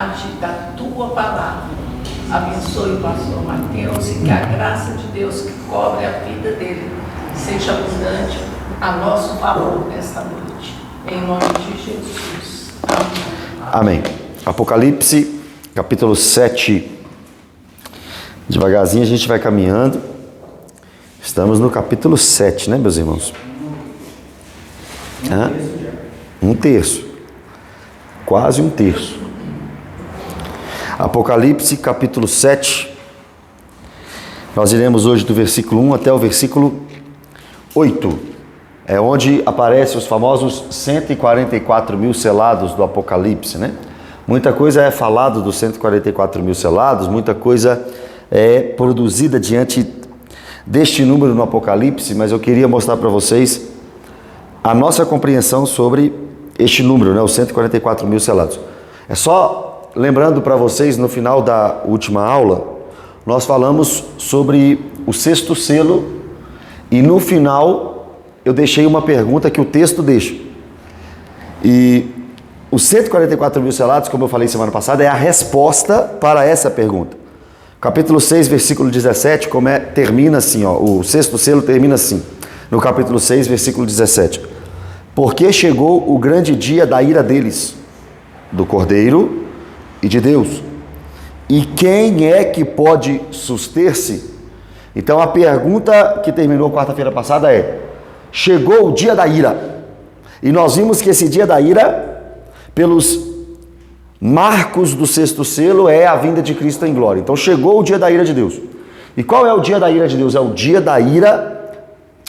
da tua palavra. Abençoe o pastor Mateus e que a graça de Deus que cobre a vida dele seja abundante a nosso favor nesta noite. Em nome de Jesus. Amém. Apocalipse, capítulo 7. Devagarzinho a gente vai caminhando. Estamos no capítulo 7, né, meus irmãos? Um terço. Quase um terço. Apocalipse, capítulo 7. Nós iremos hoje do versículo 1 até o versículo 8. É onde aparecem os famosos 144 mil selados do Apocalipse, né? Muita coisa é falado dos 144 mil selados, muita coisa é produzida diante deste número no Apocalipse, mas eu queria mostrar para vocês a nossa compreensão sobre este número, né? Os 144 mil selados. É só lembrando para vocês, no final da última aula, nós falamos sobre o sexto selo e no final eu deixei uma pergunta que o texto deixa. E os 144 mil selados, como eu falei semana passada, é a resposta para essa pergunta. Capítulo 6, versículo 17, termina assim, ó, o sexto selo termina assim, no capítulo 6, versículo 17. Porque chegou o grande dia da ira deles, do Cordeiro e de Deus. E quem é que pode suster-se? Então a pergunta que terminou quarta-feira passada é: chegou o dia da ira. E nós vimos que esse dia da ira, pelos marcos do sexto selo, é a vinda de Cristo em glória. Então chegou o dia da ira de Deus. E qual é o dia da ira de Deus? É o dia da ira.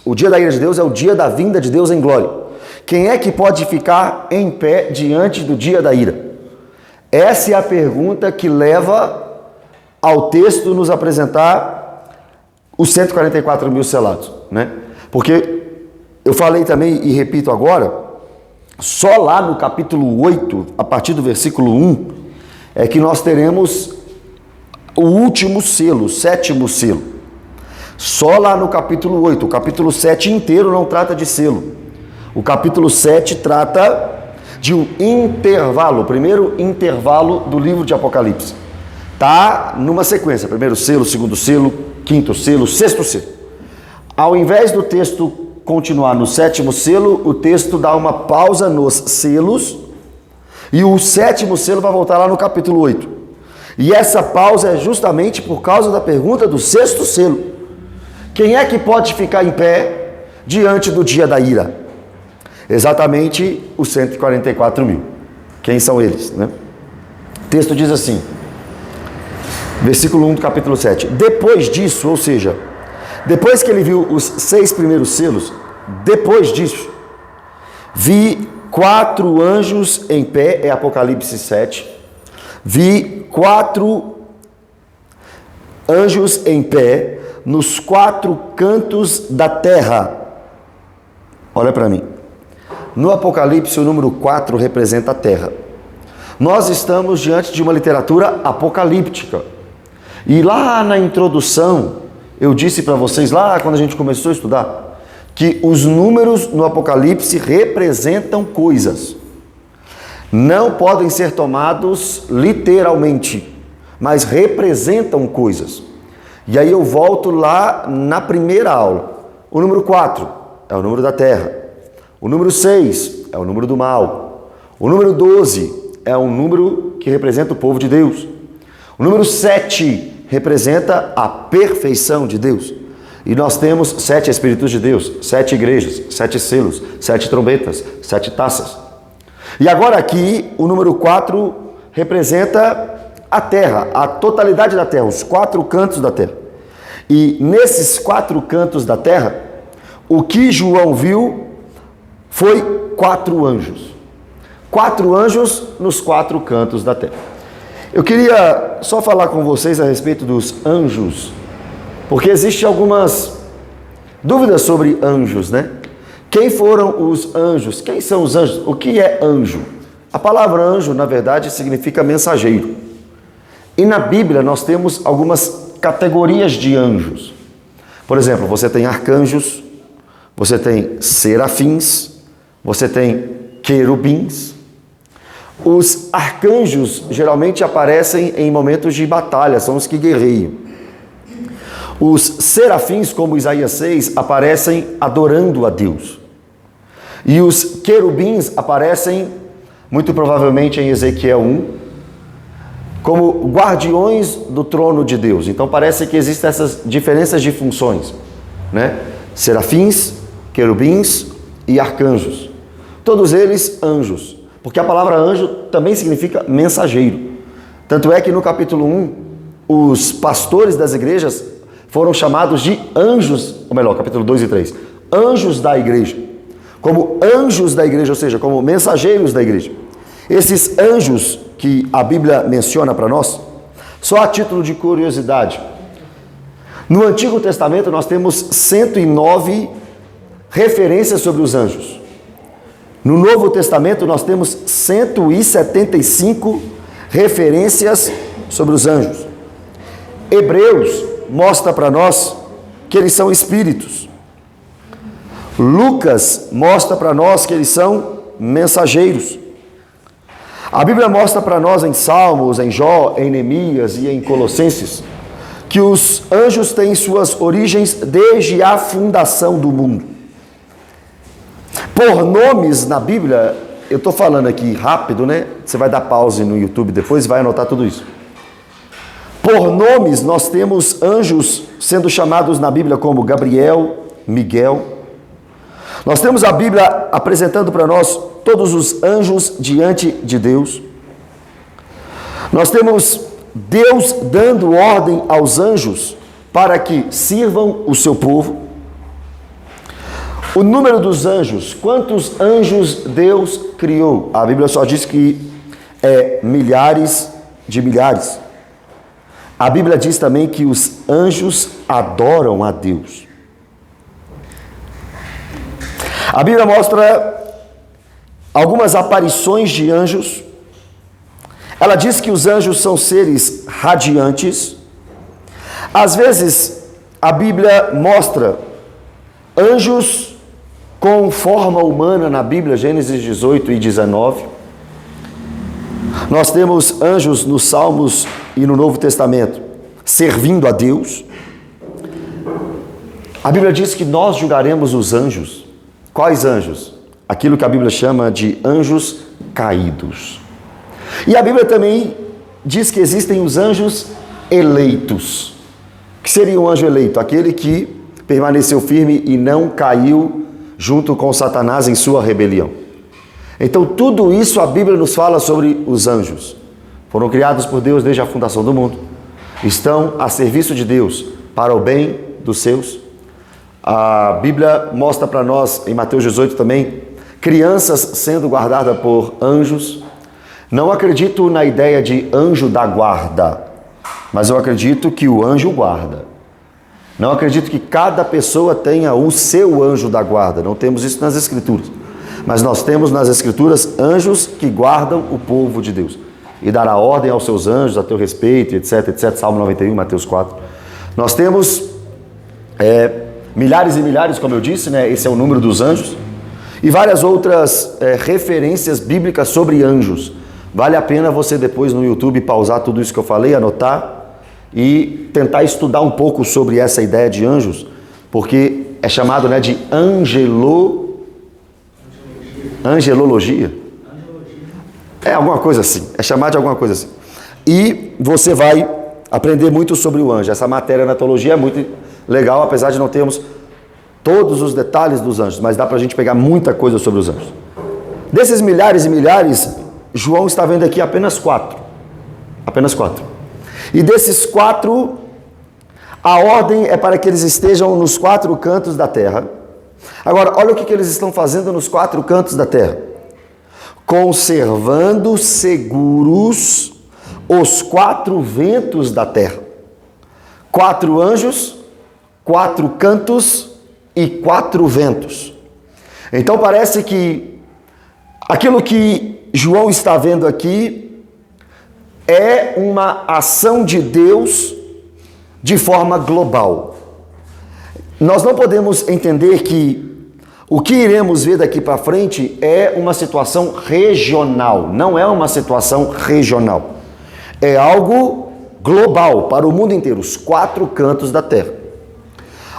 O dia da ira de Deus é o dia da vinda de Deus em glória. Quem é que pode ficar em pé diante do dia da ira? Essa é a pergunta que leva ao texto nos apresentar os 144 mil selados, né? Porque eu falei também e repito agora, só lá no capítulo 8, a partir do versículo 1, é que nós teremos o último selo, o sétimo selo. Só lá no capítulo 8, o capítulo 7 inteiro não trata de selo. O capítulo 7 trata de um intervalo, o primeiro intervalo do livro de Apocalipse. Está numa sequência, primeiro selo, segundo selo, quinto selo, sexto selo. Ao invés do texto continuar no sétimo selo, o texto dá uma pausa nos selos e o sétimo selo vai voltar lá no capítulo 8. E essa pausa é justamente por causa da pergunta do sexto selo. Quem é que pode ficar em pé diante do dia da ira? Exatamente os 144 mil. Quem são eles, né? O texto diz assim, versículo 1 do capítulo 7. Depois disso, ou seja, depois que ele viu os 6 primeiros selos, depois disso, vi 4 anjos em pé, é Apocalipse 7. Vi 4 anjos em pé nos 4 cantos da terra. Olha para mim. No Apocalipse, o número 4 representa a terra. Nós estamos diante de uma literatura apocalíptica. E lá na introdução, eu disse para vocês, lá quando a gente começou a estudar, que os números no Apocalipse representam coisas. Não podem ser tomados literalmente, mas representam coisas. E aí eu volto lá na primeira aula. O número 4 é o número da terra. O número 6 é o número do mal. O número 12 é um número que representa o povo de Deus. O número 7 representa a perfeição de Deus. E nós temos 7 Espíritos de Deus, 7 igrejas, 7 selos, 7 trombetas, 7 taças. E agora aqui o número 4 representa a terra, a totalidade da terra, os 4 cantos da terra. E nesses 4 cantos da terra, o que João viu foi 4 anjos. 4 anjos nos 4 cantos da terra. Eu queria só falar com vocês a respeito dos anjos, porque existem algumas dúvidas sobre anjos, né? Quem foram os anjos? Quem são os anjos? O que é anjo? A palavra anjo, na verdade, significa mensageiro. E na Bíblia nós temos algumas categorias de anjos. Por exemplo, você tem arcanjos, você tem serafins, você tem querubins, Os arcanjos geralmente aparecem em momentos de batalha, são os que guerreiam. Os serafins, como Isaías 6, aparecem adorando a Deus. E os querubins aparecem, muito provavelmente em Ezequiel 1, como guardiões do trono de Deus. Então parece que existem essas diferenças de funções, né? Serafins, querubins e arcanjos. Todos eles anjos, porque a palavra anjo também significa mensageiro. Tanto é que no capítulo 1, os pastores das igrejas foram chamados de anjos, ou melhor, capítulo 2 e 3, anjos da igreja. Como anjos da igreja, ou seja, como mensageiros da igreja. Esses anjos que a Bíblia menciona para nós, só a título de curiosidade, no Antigo Testamento nós temos 109 referências sobre os anjos. No Novo Testamento nós temos 175 referências sobre os anjos. Hebreus mostra para nós que eles são espíritos. Lucas mostra para nós que eles são mensageiros. A Bíblia mostra para nós em Salmos, em Jó, em Neemias e em Colossenses que os anjos têm suas origens desde a fundação do mundo. Por nomes na Bíblia, eu estou falando aqui rápido, né? Você vai dar pause no YouTube depois e vai anotar tudo isso. Por nomes, nós temos anjos sendo chamados na Bíblia como Gabriel, Miguel. Nós temos a Bíblia apresentando para nós todos os anjos diante de Deus. Nós temos Deus dando ordem aos anjos para que sirvam o seu povo. O número dos anjos, quantos anjos Deus criou? A Bíblia só diz que é milhares de milhares. A Bíblia diz também que os anjos adoram a Deus. A Bíblia mostra algumas aparições de anjos. Ela diz que os anjos são seres radiantes. Às vezes, a Bíblia mostra anjos com forma humana na Bíblia, Gênesis 18 e 19. Nós temos anjos nos Salmos e no Novo Testamento servindo a Deus. A Bíblia diz que nós julgaremos os anjos. Quais anjos? Aquilo que a Bíblia chama de anjos caídos. E a Bíblia também diz que existem os anjos eleitos. O que seria um anjo eleito? Aquele que permaneceu firme e não caiu junto com Satanás em sua rebelião. Então tudo isso a Bíblia nos fala sobre os anjos. Foram criados por Deus desde a fundação do mundo. Estão a serviço de Deus para o bem dos seus. A Bíblia mostra para nós, em Mateus 18 também, crianças sendo guardadas por anjos. Não acredito na ideia de anjo da guarda, mas eu acredito que o anjo guarda. Não acredito que cada pessoa tenha o seu anjo da guarda. Não temos isso nas Escrituras. Mas nós temos nas Escrituras anjos que guardam o povo de Deus. E dará ordem aos seus anjos a teu respeito, etc, etc. Salmo 91, Mateus 4. Nós temos milhares e milhares, como eu disse, né? Esse é o número dos anjos. E várias outras referências bíblicas sobre anjos. Vale a pena você depois no YouTube pausar tudo isso que eu falei, anotar e tentar estudar um pouco sobre essa ideia de anjos, porque é chamado, né, de angelologia. É alguma coisa assim, é chamado de alguma coisa assim. E você vai aprender muito sobre o anjo. Essa matéria na teologia é muito legal, apesar de não termos todos os detalhes dos anjos, mas dá pra gente pegar muita coisa sobre os anjos. Desses milhares e milhares, João está vendo aqui apenas 4. Apenas 4. E desses 4, a ordem é para que eles estejam nos 4 cantos da terra. Agora, olha o que eles estão fazendo nos 4 cantos da terra. Conservando seguros os 4 ventos da terra. 4 anjos, 4 cantos e 4 ventos. Então parece que aquilo que João está vendo aqui é uma ação de Deus de forma global. Nós não podemos entender que O que iremos ver daqui para frente é uma situação regional, não é uma situação regional. É algo global, para o mundo inteiro, os 4 cantos da terra.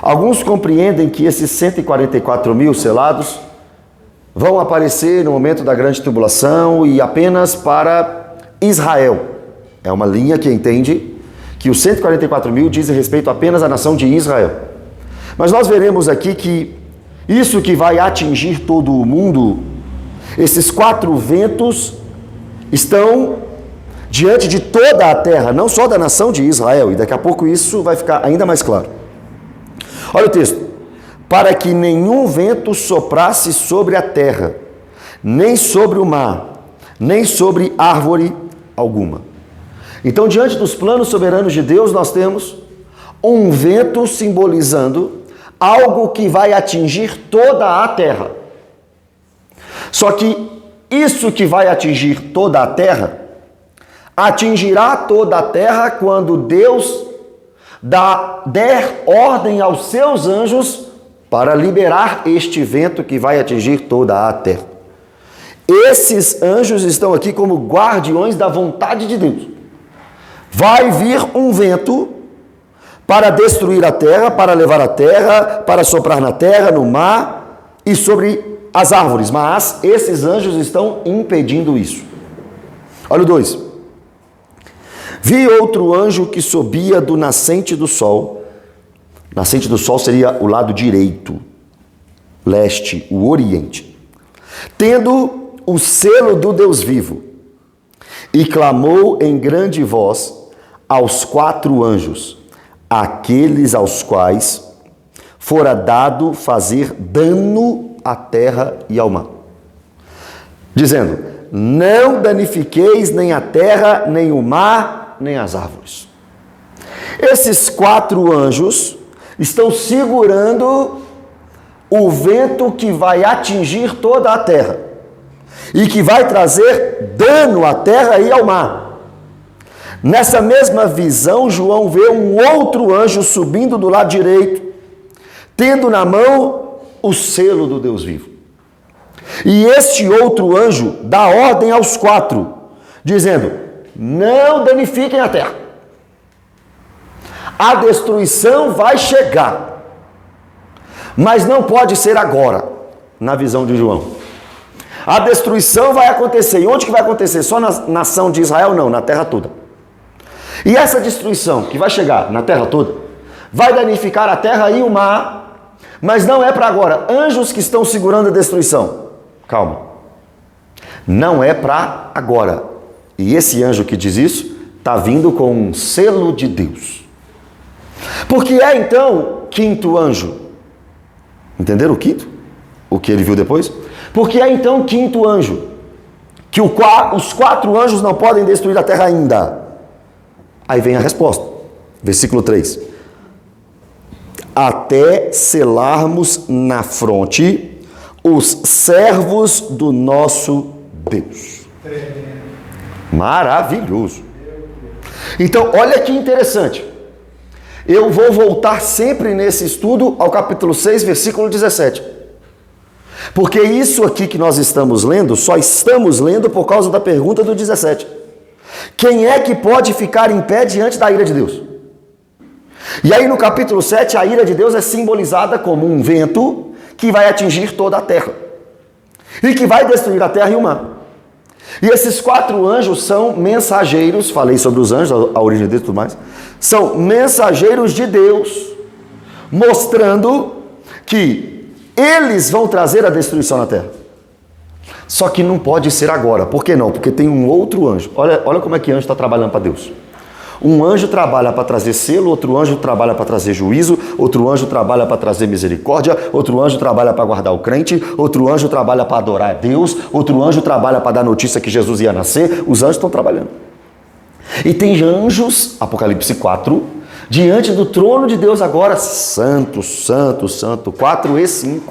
Alguns compreendem que esses 144 mil selados vão aparecer no momento da grande tribulação e apenas para Israel. É uma linha que entende que os 144 mil dizem respeito apenas à nação de Israel. Mas nós veremos aqui que isso que vai atingir todo o mundo, esses 4 ventos estão diante de toda a terra, não só da nação de Israel, e daqui a pouco isso vai ficar ainda mais claro. Olha o texto. Para que nenhum vento soprasse sobre a terra, nem sobre o mar, nem sobre árvore alguma. Então, diante dos planos soberanos de Deus, nós temos um vento simbolizando algo que vai atingir toda a terra. Só que isso que vai atingir toda a terra, atingirá toda a terra quando Deus der ordem aos seus anjos para liberar este vento que vai atingir toda a terra. Esses anjos estão aqui como guardiões da vontade de Deus. Vai vir um vento para destruir a terra, para levar a terra, para soprar na terra, no mar e sobre as árvores. Mas esses anjos estão impedindo isso. Olha o 2. Vi outro anjo que subia do nascente do sol. Nascente do sol seria o lado direito, leste, o oriente. Tendo o selo do Deus vivo. E clamou em grande voz aos 4 anjos, aqueles aos quais fora dado fazer dano à terra e ao mar, dizendo: não danifiqueis nem a terra, nem o mar, nem as árvores. Esses 4 anjos estão segurando o vento que vai atingir toda a terra e que vai trazer dano à terra e ao mar. Nessa mesma visão, João vê um outro anjo subindo do lado direito, tendo na mão o selo do Deus vivo. E este outro anjo dá ordem aos 4, dizendo: não danifiquem a terra. A destruição vai chegar, mas não pode ser agora, na visão de João. A destruição vai acontecer. E onde que vai acontecer? Só na nação de Israel? Não, na terra toda. E essa destruição que vai chegar na terra toda, vai danificar a terra e o mar, mas não é para agora. Anjos que estão segurando a destruição. Calma. Não é para agora. E esse anjo que diz isso, está vindo com um selo de Deus. Porque é então 5º anjo. Entenderam o 5º? O que ele viu depois? Porque é então 5º anjo. Que os 4 anjos não podem destruir a terra ainda. Aí vem a resposta. Versículo 3. Até selarmos na fronte os servos do nosso Deus. Maravilhoso. Então, olha que interessante. Eu vou voltar sempre nesse estudo ao capítulo 6, versículo 17. Porque isso aqui que nós estamos lendo, só estamos lendo por causa da pergunta do 17. Quem é que pode ficar em pé diante da ira de Deus? E aí no capítulo 7, a ira de Deus é simbolizada como um vento que vai atingir toda a terra. E que vai destruir a terra e o mar. E esses 4 anjos são mensageiros, falei sobre os anjos, a origem deles e tudo mais, são mensageiros de Deus, mostrando que eles vão trazer a destruição na terra. Só que não pode ser agora. Por que não? Porque tem um outro anjo. Olha como é que anjo está trabalhando para Deus. Um anjo trabalha para trazer selo, outro anjo trabalha para trazer juízo, outro anjo trabalha para trazer misericórdia, outro anjo trabalha para guardar o crente, outro anjo trabalha para adorar a Deus, outro anjo trabalha para dar notícia que Jesus ia nascer. Os anjos estão trabalhando. E tem anjos, Apocalipse 4, diante do trono de Deus agora, santo, santo, santo, 4 e 5.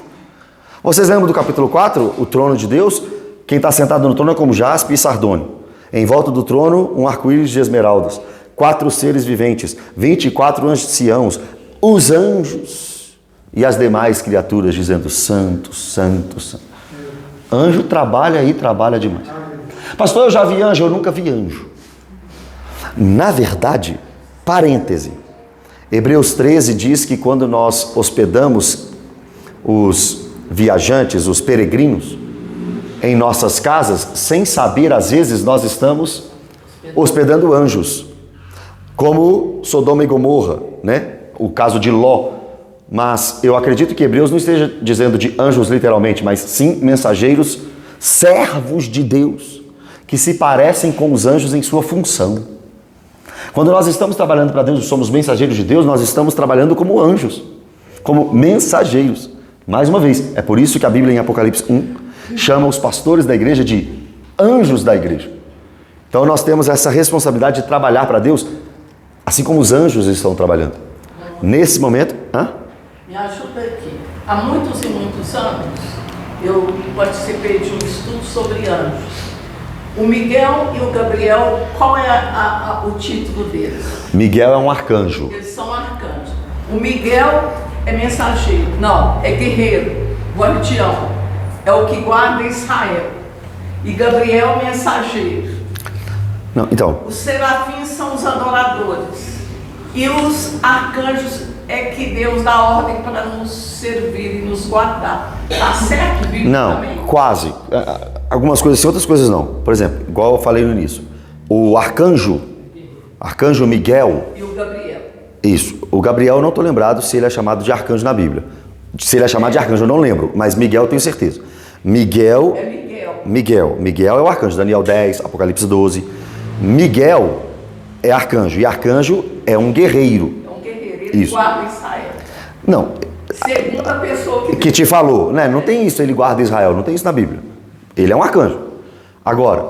Vocês lembram do capítulo 4? O trono de Deus, quem está sentado no trono é como jaspe e sardônio. Em volta do trono, um arco-íris de esmeraldas. 4 seres viventes, 24 anciãos, os anjos e as demais criaturas dizendo santo, santo, santo. Anjo trabalha e trabalha demais. Pastor, eu já vi anjo, eu nunca vi anjo. Na verdade, parêntese, Hebreus 13 diz que quando nós hospedamos os viajantes, os peregrinos, em nossas casas, sem saber, às vezes, nós estamos hospedando anjos, como Sodoma e Gomorra, né? O caso de Ló. Mas eu acredito que Hebreus não esteja dizendo de anjos literalmente, mas sim mensageiros, servos de Deus, que se parecem com os anjos em sua função. Quando nós estamos trabalhando para Deus e somos mensageiros de Deus, nós estamos trabalhando como anjos, como mensageiros. Mais uma vez, é por isso que a Bíblia em Apocalipse 1 chama os pastores da igreja de anjos da igreja. Então nós temos essa responsabilidade de trabalhar para Deus, assim como os anjos estão trabalhando. Nesse momento... Me ajuda aqui. Há muitos e muitos anos, eu participei de um estudo sobre anjos. O Miguel e o Gabriel, qual é o título deles? Miguel é um arcanjo. Eles são arcanjos. O Miguel é mensageiro. Não, é guerreiro, guardião. É o que guarda Israel. E Gabriel, mensageiro. Não, então... Os serafins são os adoradores. E os arcanjos é que Deus dá ordem para nos servir e nos guardar. Tá certo, Bíblia? Não, também? quase. Algumas coisas sim, outras coisas não. Por exemplo, igual eu falei no início, o arcanjo Miguel... E o Gabriel. Isso. O Gabriel eu não estou lembrado se ele é chamado de arcanjo na Bíblia. Se ele é chamado de arcanjo eu não lembro, mas Miguel eu tenho certeza. Miguel é o arcanjo. Daniel 10, Apocalipse 12. Miguel é arcanjo. E arcanjo é um guerreiro. Ele guarda Israel. Não. Segunda pessoa que te falou, né? Não tem isso, ele guarda Israel, não tem isso na Bíblia. Ele é um arcanjo. Agora,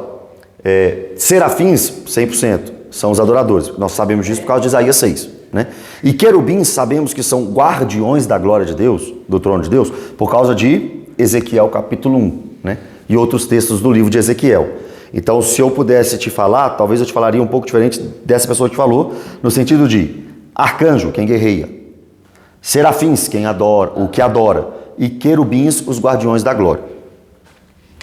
serafins, 100%, são os adoradores. Nós sabemos disso por causa de Isaías 6, né? E querubins, sabemos que são guardiões da glória de Deus, do trono de Deus, por causa de Ezequiel capítulo 1, né? E outros textos do livro de Ezequiel. Então, se eu pudesse te falar, talvez eu te falaria um pouco diferente dessa pessoa que te falou, no sentido de arcanjo, quem guerreia, serafins, quem adora, o que adora, e querubins, os guardiões da glória.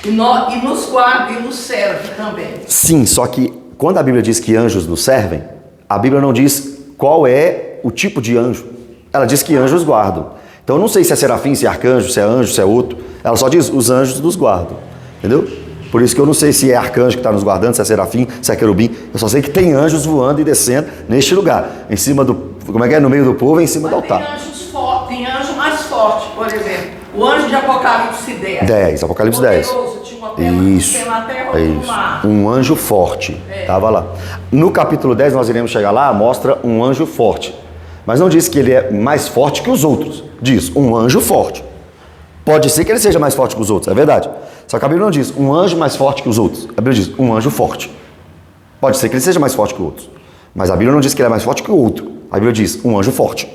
E nos guarda e nos serve também. Sim, só que quando a Bíblia diz que anjos nos servem, a Bíblia não diz qual é o tipo de anjo. Ela diz que anjos guardam. Então eu não sei se é serafim, se é arcanjo, se é anjo, se é outro. Ela só diz os anjos nos guardam. Entendeu? Por isso que eu não sei se é arcanjo que está nos guardando, se é serafim, se é querubim. Eu só sei que tem anjos voando e descendo neste lugar. Em cima do... Como é que é? No meio do povo, em cima do altar. Tem anjos fortes, tem anjo mais forte, por exemplo. O anjo de Apocalipse 10. Apocalipse 10. Tinha uma pena terra do mar. Um anjo forte. Estava lá. No capítulo 10, nós iremos chegar lá, mostra um anjo forte. Mas não diz que ele é mais forte que os outros. Diz um anjo forte. Pode ser que ele seja mais forte que os outros, é verdade. Só que a Bíblia não diz um anjo mais forte que os outros. A Bíblia diz um anjo forte. Pode ser que ele seja mais forte que o outro. Mas a Bíblia não diz que ele é mais forte que o outro. A Bíblia diz um anjo forte.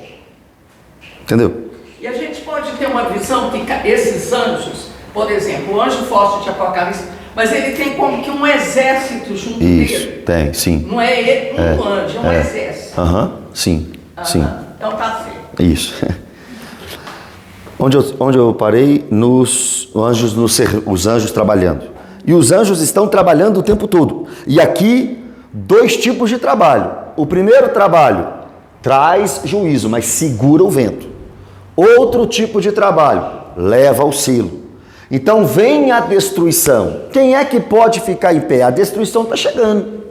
Entendeu? E a gente pode ter uma visão que esses anjos, por exemplo, o anjo forte de Apocalipse, mas ele tem como que um exército junto dele. Tem, sim. Não é ele um anjo, é um exército. Sim, sim. Então tá certo. Isso. Onde eu parei? Os anjos trabalhando. E os anjos estão trabalhando o tempo todo. E aqui, 2 tipos de trabalho. O primeiro trabalho traz juízo, mas segura o vento. Outro tipo de trabalho leva o selo. Então vem a destruição. Quem é que pode ficar em pé? A destruição está chegando.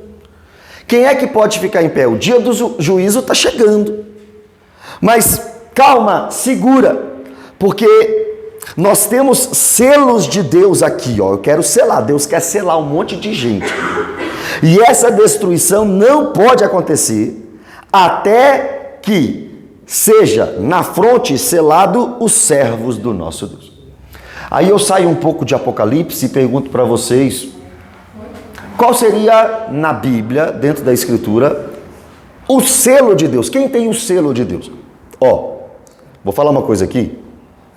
Quem é que pode ficar em pé? O dia do juízo está chegando. Mas calma, segura. Porque nós temos selos de Deus aqui, ó. Eu quero selar, Deus quer selar um monte de gente. E essa destruição não pode acontecer até que seja na fronte selado os servos do nosso Deus. Aí eu saio um pouco de Apocalipse e pergunto para vocês, qual seria na Bíblia, dentro da Escritura, o selo de Deus? Quem tem o selo de Deus? Ó, vou falar uma coisa aqui,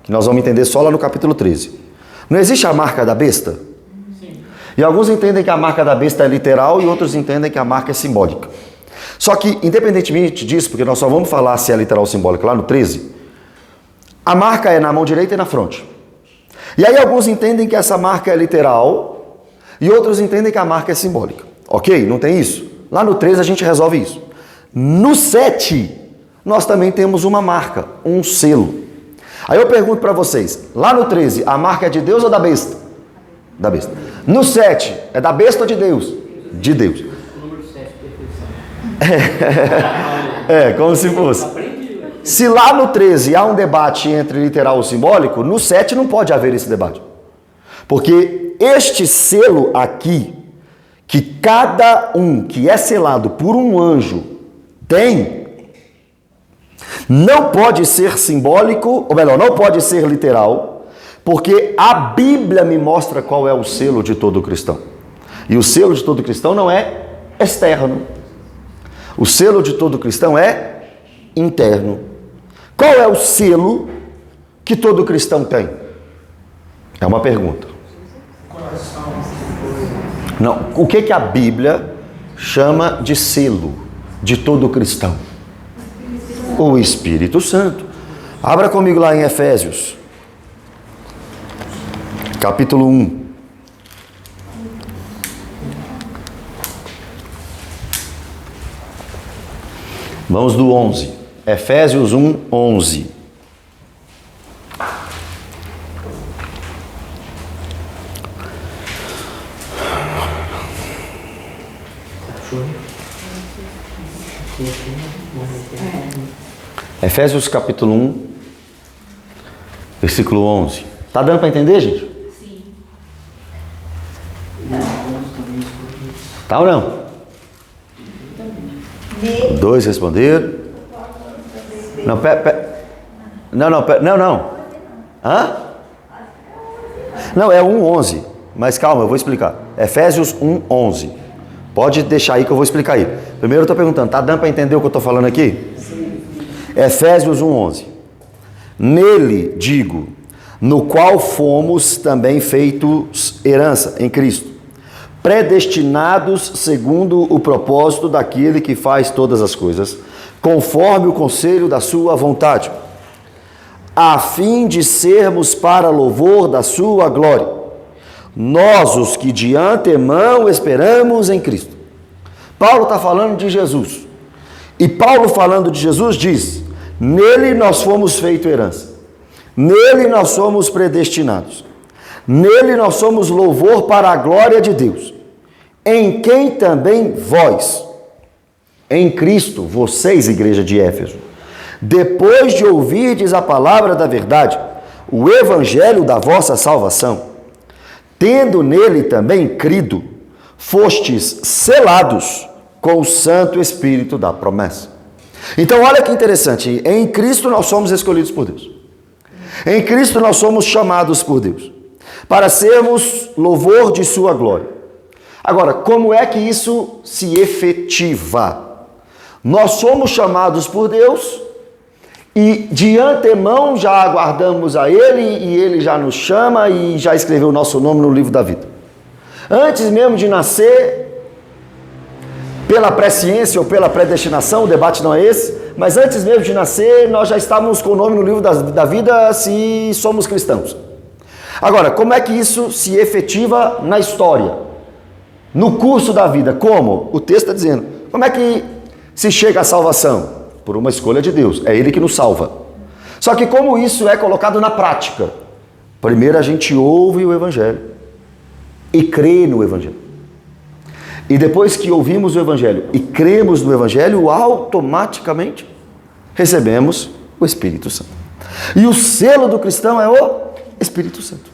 que nós vamos entender só lá no capítulo 13. Não existe a marca da besta? Sim. E alguns entendem que a marca da besta é literal e outros entendem que a marca é simbólica. Só que, independentemente disso, porque nós só vamos falar se é literal ou simbólica lá no 13, A marca é na mão direita e na fronte. E aí alguns entendem que essa marca é literal e outros entendem que a marca é simbólica. Ok? Não tem isso? Lá no 13 a gente resolve isso. No 7, nós também temos uma marca, um selo. Aí eu pergunto para vocês, lá no 13, a marca é de Deus ou da besta? Da besta. No 7, é da besta ou de Deus? De Deus. Número 7, perfeição. Como se fosse. Se lá no 13 há um debate entre literal ou simbólico, no 7 não pode haver esse debate. Porque este selo aqui, que cada um que é selado por um anjo tem, não pode ser simbólico, ou melhor, não pode ser literal, porque a Bíblia me mostra qual é o selo de todo cristão. E o selo de todo cristão não é externo. O selo de todo cristão é interno. Qual é o selo que todo cristão tem? É uma pergunta. Não, o que a Bíblia chama de selo de todo cristão? O Espírito Santo. Abra comigo lá em Efésios, capítulo 1. Vamos do 11. Efésios 1, 11. Efésios capítulo 1, versículo 11. Tá dando para entender, gente? Sim. Tá ou não? 2 responderam. Não, não. Hã? Não, é 1:11. Mas calma, eu vou explicar. Efésios 1:11. Pode deixar aí que eu vou explicar aí. Primeiro eu estou perguntando, tá dando para entender o que eu estou falando aqui? Sim. Efésios 1:11. Nele, digo, no qual fomos também feitos herança em Cristo, predestinados segundo o propósito daquele que faz todas as coisas, conforme o conselho da sua vontade, a fim de sermos para louvor da sua glória, nós os que de antemão esperamos em Cristo. Paulo está falando de Jesus, e Paulo falando de Jesus diz, nele nós fomos feito herança, nele nós somos predestinados, nele nós somos louvor para a glória de Deus, em quem também vós, em Cristo, vocês, igreja de Éfeso, depois de ouvirdes a palavra da verdade, o evangelho da vossa salvação, tendo nele também crido, fostes selados com o Santo Espírito da promessa. Então olha que interessante, em Cristo nós somos escolhidos por Deus. Em Cristo nós somos chamados por Deus, para sermos louvor de sua glória. Agora, como é que isso se efetiva? Nós somos chamados por Deus e de antemão já aguardamos a Ele e Ele já nos chama e já escreveu o nosso nome no livro da vida. Antes mesmo de nascer, pela presciência ou pela predestinação, o debate não é esse, mas antes mesmo de nascer, nós já estávamos com o nome no livro da vida se somos cristãos. Agora, como é que isso se efetiva na história? No curso da vida, como? O texto está dizendo. Como é que se chega à salvação? Por uma escolha de Deus. É Ele que nos salva. Só que como isso é colocado na prática? Primeiro a gente ouve o Evangelho e crê no Evangelho. E depois que ouvimos o Evangelho e cremos no Evangelho, automaticamente recebemos o Espírito Santo. E o selo do cristão é o Espírito Santo.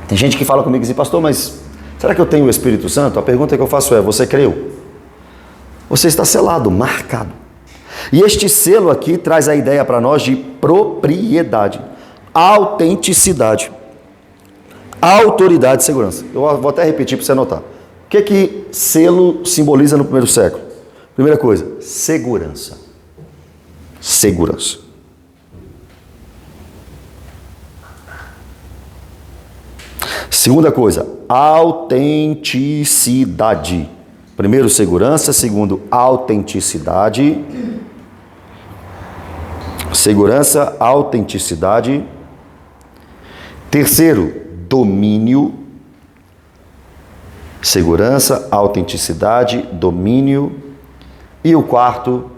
Tem gente que fala comigo assim, pastor, mas será que eu tenho o Espírito Santo? A pergunta que eu faço é, você creu? Você está selado, marcado. E este selo aqui traz a ideia para nós de propriedade, autenticidade, autoridade e segurança. Eu vou até repetir para você anotar. O que selo simboliza no primeiro século? Primeira coisa, segurança. Segurança. Segunda coisa, autenticidade. Primeiro, segurança. Segundo, autenticidade. Segurança, autenticidade. Terceiro, domínio. Segurança, autenticidade, domínio. E o quarto,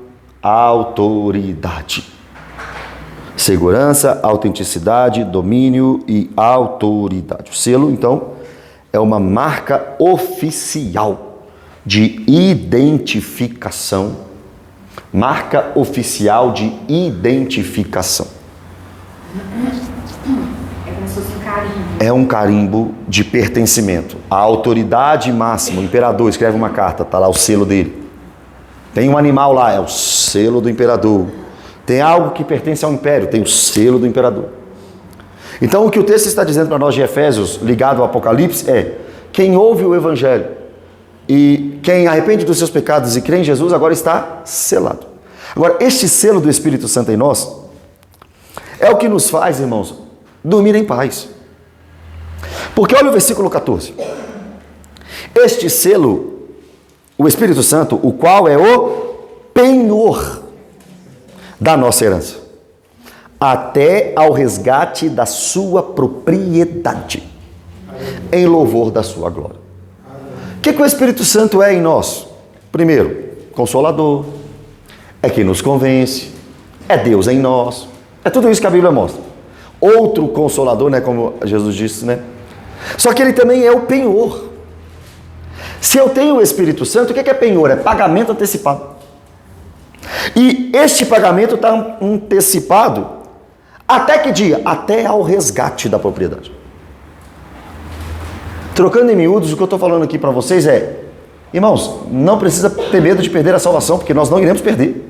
autoridade. Segurança, autenticidade, domínio e autoridade. O selo, então, é uma marca oficial de identificação. Marca oficial de identificação. É como se fosse um carimbo. É um carimbo de pertencimento. A autoridade máxima, o imperador escreve uma carta, está lá o selo dele. Tem um animal lá, é o selo do imperador. Tem algo que pertence ao império, tem o selo do imperador. Então o que o texto está dizendo para nós de Efésios, ligado ao Apocalipse, é: quem ouve o Evangelho e quem arrepende dos seus pecados e crê em Jesus, agora está selado. Agora, este selo do Espírito Santo em nós é o que nos faz, irmãos, dormir em paz. Porque olha o versículo 14. Este selo, o Espírito Santo, o qual é o penhor da nossa herança, até ao resgate da sua propriedade, em louvor da sua glória. O que o Espírito Santo é em nós? Primeiro, consolador, é quem nos convence, é Deus em nós, é tudo isso que a Bíblia mostra. Outro consolador, né, como Jesus disse, né? Só que ele também é o penhor. Se eu tenho o Espírito Santo, o que é penhor? É pagamento antecipado. E este pagamento está antecipado até que dia? Até ao resgate da propriedade. Trocando em miúdos, o que eu estou falando aqui para vocês é: irmãos, não precisa ter medo de perder a salvação, porque nós não iremos perder.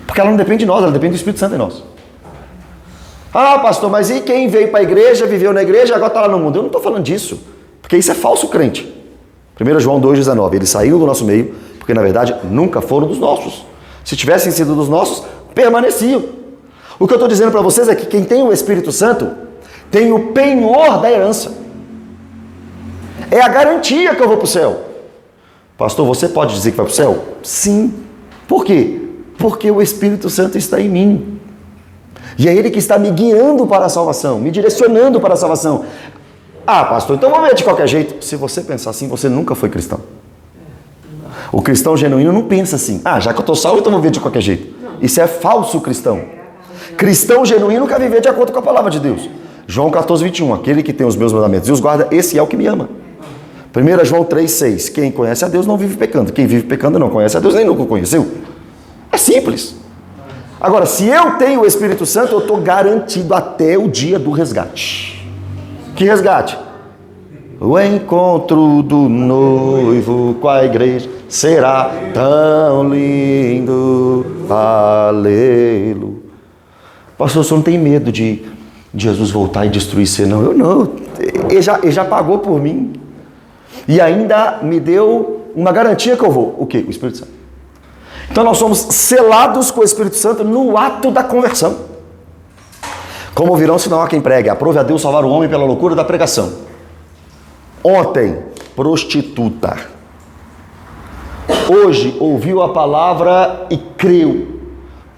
Porque ela não depende de nós, ela depende do Espírito Santo em nós. Ah, pastor, mas e quem veio para a igreja, viveu na igreja e agora está lá no mundo? Eu não estou falando disso, porque isso é falso crente. 1 João 2,19, eles saíram do nosso meio, porque na verdade nunca foram dos nossos. Se tivessem sido dos nossos, permaneciam. O que eu estou dizendo para vocês é que quem tem o Espírito Santo tem o penhor da herança. É a garantia que eu vou para o céu. Pastor, você pode dizer que vai para o céu? Sim. Por quê? Porque o Espírito Santo está em mim. E é Ele que está me guiando para a salvação, me direcionando para a salvação. Ah, pastor, então vamos ver de qualquer jeito. Se você pensar assim, você nunca foi cristão. O cristão genuíno não pensa assim: ah, já que eu estou salvo, então vou viver de qualquer jeito. Isso é falso cristão. Cristão genuíno quer viver de acordo com a palavra de Deus. João 14:21, aquele que tem os meus mandamentos e os guarda, esse é o que me ama. 1 João 3,6, quem conhece a Deus não vive pecando. Quem vive pecando não conhece a Deus, nem nunca o conheceu. É simples. Agora, se eu tenho o Espírito Santo, eu estou garantido até o dia do resgate. Que resgate? O encontro do noivo com a igreja será tão lindo. Aleluia. Pastor, o senhor não tem medo de Jesus voltar e destruir você? Não, eu não. Ele já pagou por mim. E ainda me deu uma garantia que eu vou. O quê? O Espírito Santo. Então nós somos selados com o Espírito Santo no ato da conversão. Como ouvirão, se não há quem pregue, aprove a Deus salvar o homem pela loucura da pregação. Ontem, prostituta. Hoje, ouviu a palavra e creu.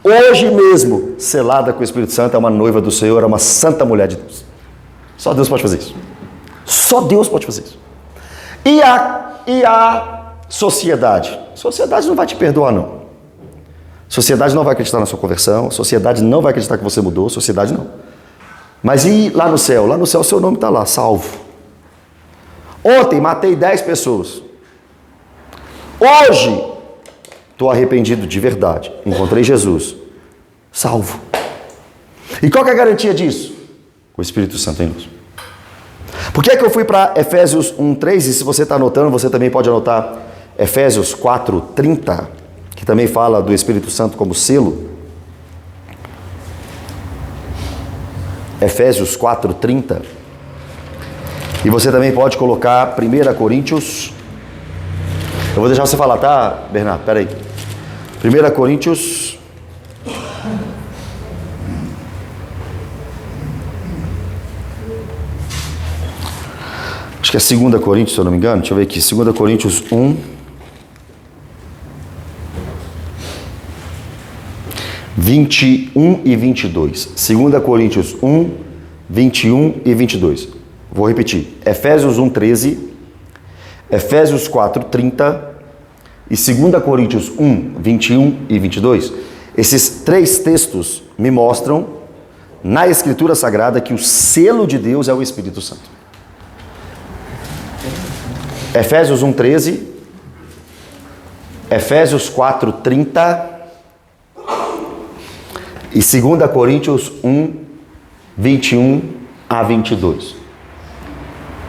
Hoje mesmo, selada com o Espírito Santo, é uma noiva do Senhor, é uma santa mulher de Deus. Só Deus pode fazer isso. Só Deus pode fazer isso. E a sociedade? A sociedade não vai te perdoar, não. A sociedade não vai acreditar na sua conversão, a sociedade não vai acreditar que você mudou, a sociedade não. Mas e lá no céu? Lá no céu seu nome está lá, salvo. Ontem matei 10 pessoas. Hoje estou arrependido de verdade. Encontrei Jesus. Salvo. E qual que é a garantia disso? O Espírito Santo em nós. Por que é que eu fui para Efésios 1:3? E se você está anotando, você também pode anotar Efésios 4:30, que também fala do Espírito Santo como selo. Efésios 4:30. E você também pode colocar 1 Coríntios. Eu vou deixar você falar, tá, Bernardo? Pera aí. 1 Coríntios. Acho que é 2 Coríntios, se eu não me engano. Deixa eu ver aqui. 2 Coríntios 1. 21 e 22. 2 Coríntios 1, 21 e 22. Vou repetir. Efésios 1, 13. Efésios 4, 30. E 2 Coríntios 1, 21 e 22. Esses três textos me mostram, na Escritura Sagrada, que o selo de Deus é o Espírito Santo. Efésios 1, 13. Efésios 4, 30. E 2 Coríntios 1, 21 a 22.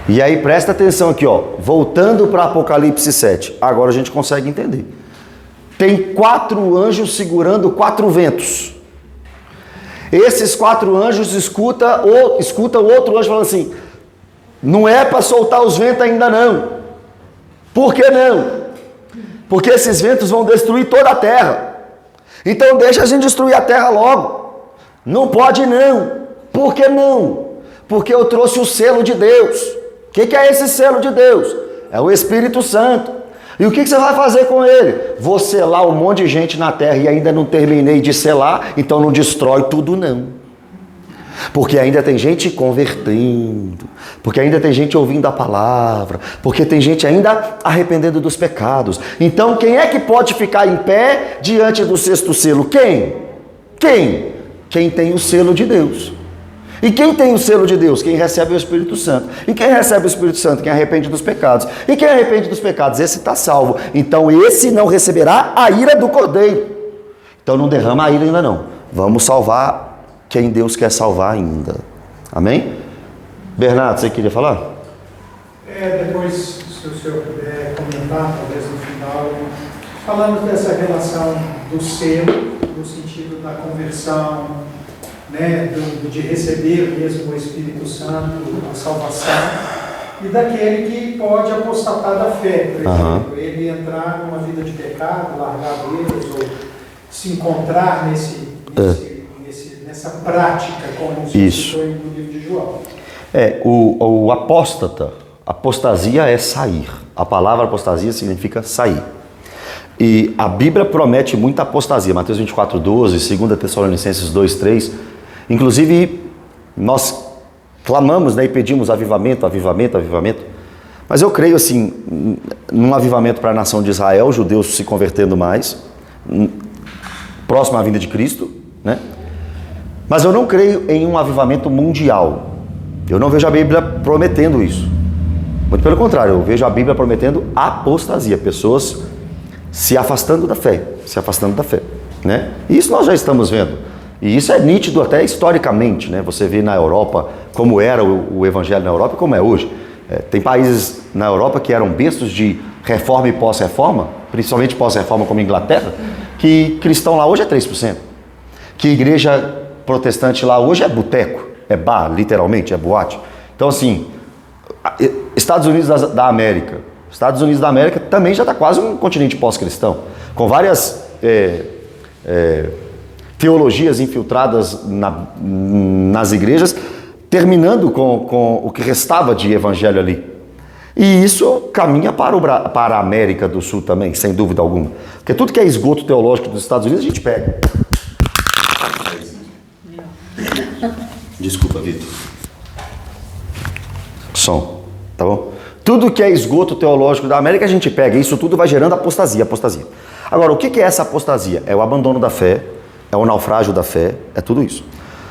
E aí presta atenção aqui, ó. Voltando para Apocalipse 7. Agora a gente consegue entender. Tem 4 anjos segurando 4 ventos. Esses 4 anjos escuta o outro anjo falando assim: não é para soltar os ventos ainda não. Por que não? Porque esses ventos vão destruir toda a terra. Então deixa a gente destruir a terra logo. Não pode não. Por que não? Porque eu trouxe o selo de Deus. O que é esse selo de Deus? É o Espírito Santo. E o que você vai fazer com ele? Vou selar um monte de gente na terra e ainda não terminei de selar, então não destrói tudo não. Porque ainda tem gente convertendo, porque ainda tem gente ouvindo a palavra, porque tem gente ainda arrependendo dos pecados. Então quem é que pode ficar em pé diante do sexto selo? Quem? Quem tem o selo de Deus. E quem tem o selo de Deus? Quem recebe o Espírito Santo. E quem recebe o Espírito Santo? Quem arrepende dos pecados. E quem arrepende dos pecados? Esse está salvo. Então esse não receberá a ira do Cordeiro. Então não derrama a ira ainda não. Vamos salvar quem Deus quer salvar ainda. Amém? Bernardo, você queria falar? Depois, se o senhor puder comentar, talvez no final, falando dessa relação do selo, no sentido da conversão, né, de receber mesmo o Espírito Santo, a salvação, e daquele que pode apostatar da fé, por exemplo, ele entrar numa vida de pecado, largar Deus, ou se encontrar nessa prática, como se citou no livro de João. O apóstata, apostasia é sair. A palavra apostasia significa sair. E a Bíblia promete muita apostasia. Mateus 24, 12, 2 Tessalonicenses 2, 3. Inclusive, nós clamamos, né, e pedimos avivamento. Mas eu creio, assim, num avivamento para a nação de Israel, judeus se convertendo mais, próximo à vinda de Cristo, né? Mas eu não creio em um avivamento mundial. Eu não vejo a Bíblia prometendo isso. Muito pelo contrário, eu vejo a Bíblia prometendo apostasia, pessoas se afastando da fé, né? E isso nós já estamos vendo. E isso é nítido até historicamente, né? Você vê na Europa como era o evangelho na Europa e como é hoje. Tem países na Europa que eram berços de reforma e pós-reforma, principalmente pós-reforma como Inglaterra, que cristão lá hoje é 3%. Que igreja protestante lá hoje é boteco, é bar, literalmente, é boate. Então, assim, Estados Unidos da América. Estados Unidos da América também já está quase um continente pós-cristão, com várias teologias infiltradas nas igrejas, terminando com o que restava de evangelho ali. E isso caminha para a América do Sul também, sem dúvida alguma. Porque tudo que é esgoto teológico dos Estados Unidos, a gente pega. Desculpa, Vitor. Som, tá bom? Tudo que é esgoto teológico da América a gente pega. Isso tudo vai gerando apostasia. Agora, o que é essa apostasia? É o abandono da fé, é o naufrágio da fé, é tudo isso.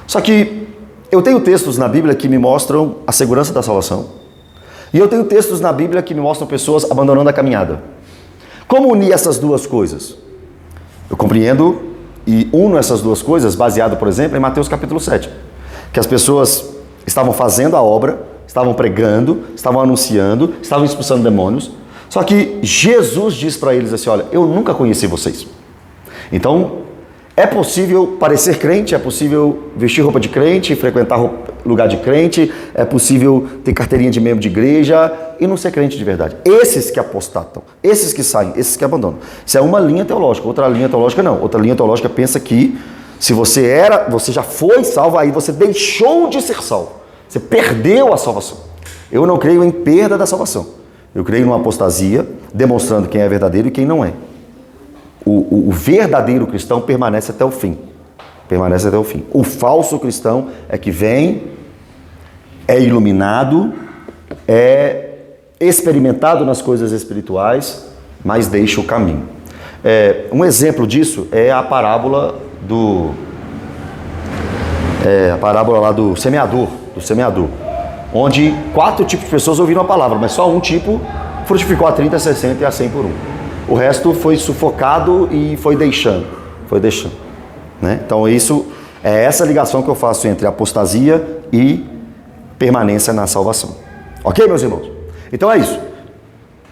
Só que eu tenho textos na Bíblia que me mostram a segurança da salvação. E eu tenho textos na Bíblia que me mostram pessoas abandonando a caminhada. Como unir essas duas coisas? Eu compreendo e uno essas duas coisas baseado, por exemplo, em Mateus capítulo 7. Que as pessoas estavam fazendo a obra, estavam pregando, estavam anunciando, estavam expulsando demônios. Só que Jesus diz para eles assim: olha, eu nunca conheci vocês. Então, é possível parecer crente, é possível vestir roupa de crente, frequentar lugar de crente, é possível ter carteirinha de membro de igreja e não ser crente de verdade. Esses que apostatam, esses que saem, esses que abandonam. Isso é uma linha teológica, outra linha teológica não. Outra linha teológica pensa que se você já foi salvo, aí você deixou de ser salvo. Você perdeu a salvação. Eu não creio em perda da salvação. Eu creio numa apostasia, demonstrando quem é verdadeiro e quem não é. O verdadeiro cristão permanece até o fim. Permanece até o fim. O falso cristão é que vem, é iluminado, é experimentado nas coisas espirituais, mas deixa o caminho. Um exemplo disso é a parábola lá do semeador, onde 4 tipos de pessoas ouviram a palavra, mas só um tipo frutificou a 30, 60 e a 100 por um. O resto foi sufocado e foi deixando, né? Então isso é essa ligação que eu faço entre apostasia e permanência na salvação. Ok, meus irmãos? Então é isso.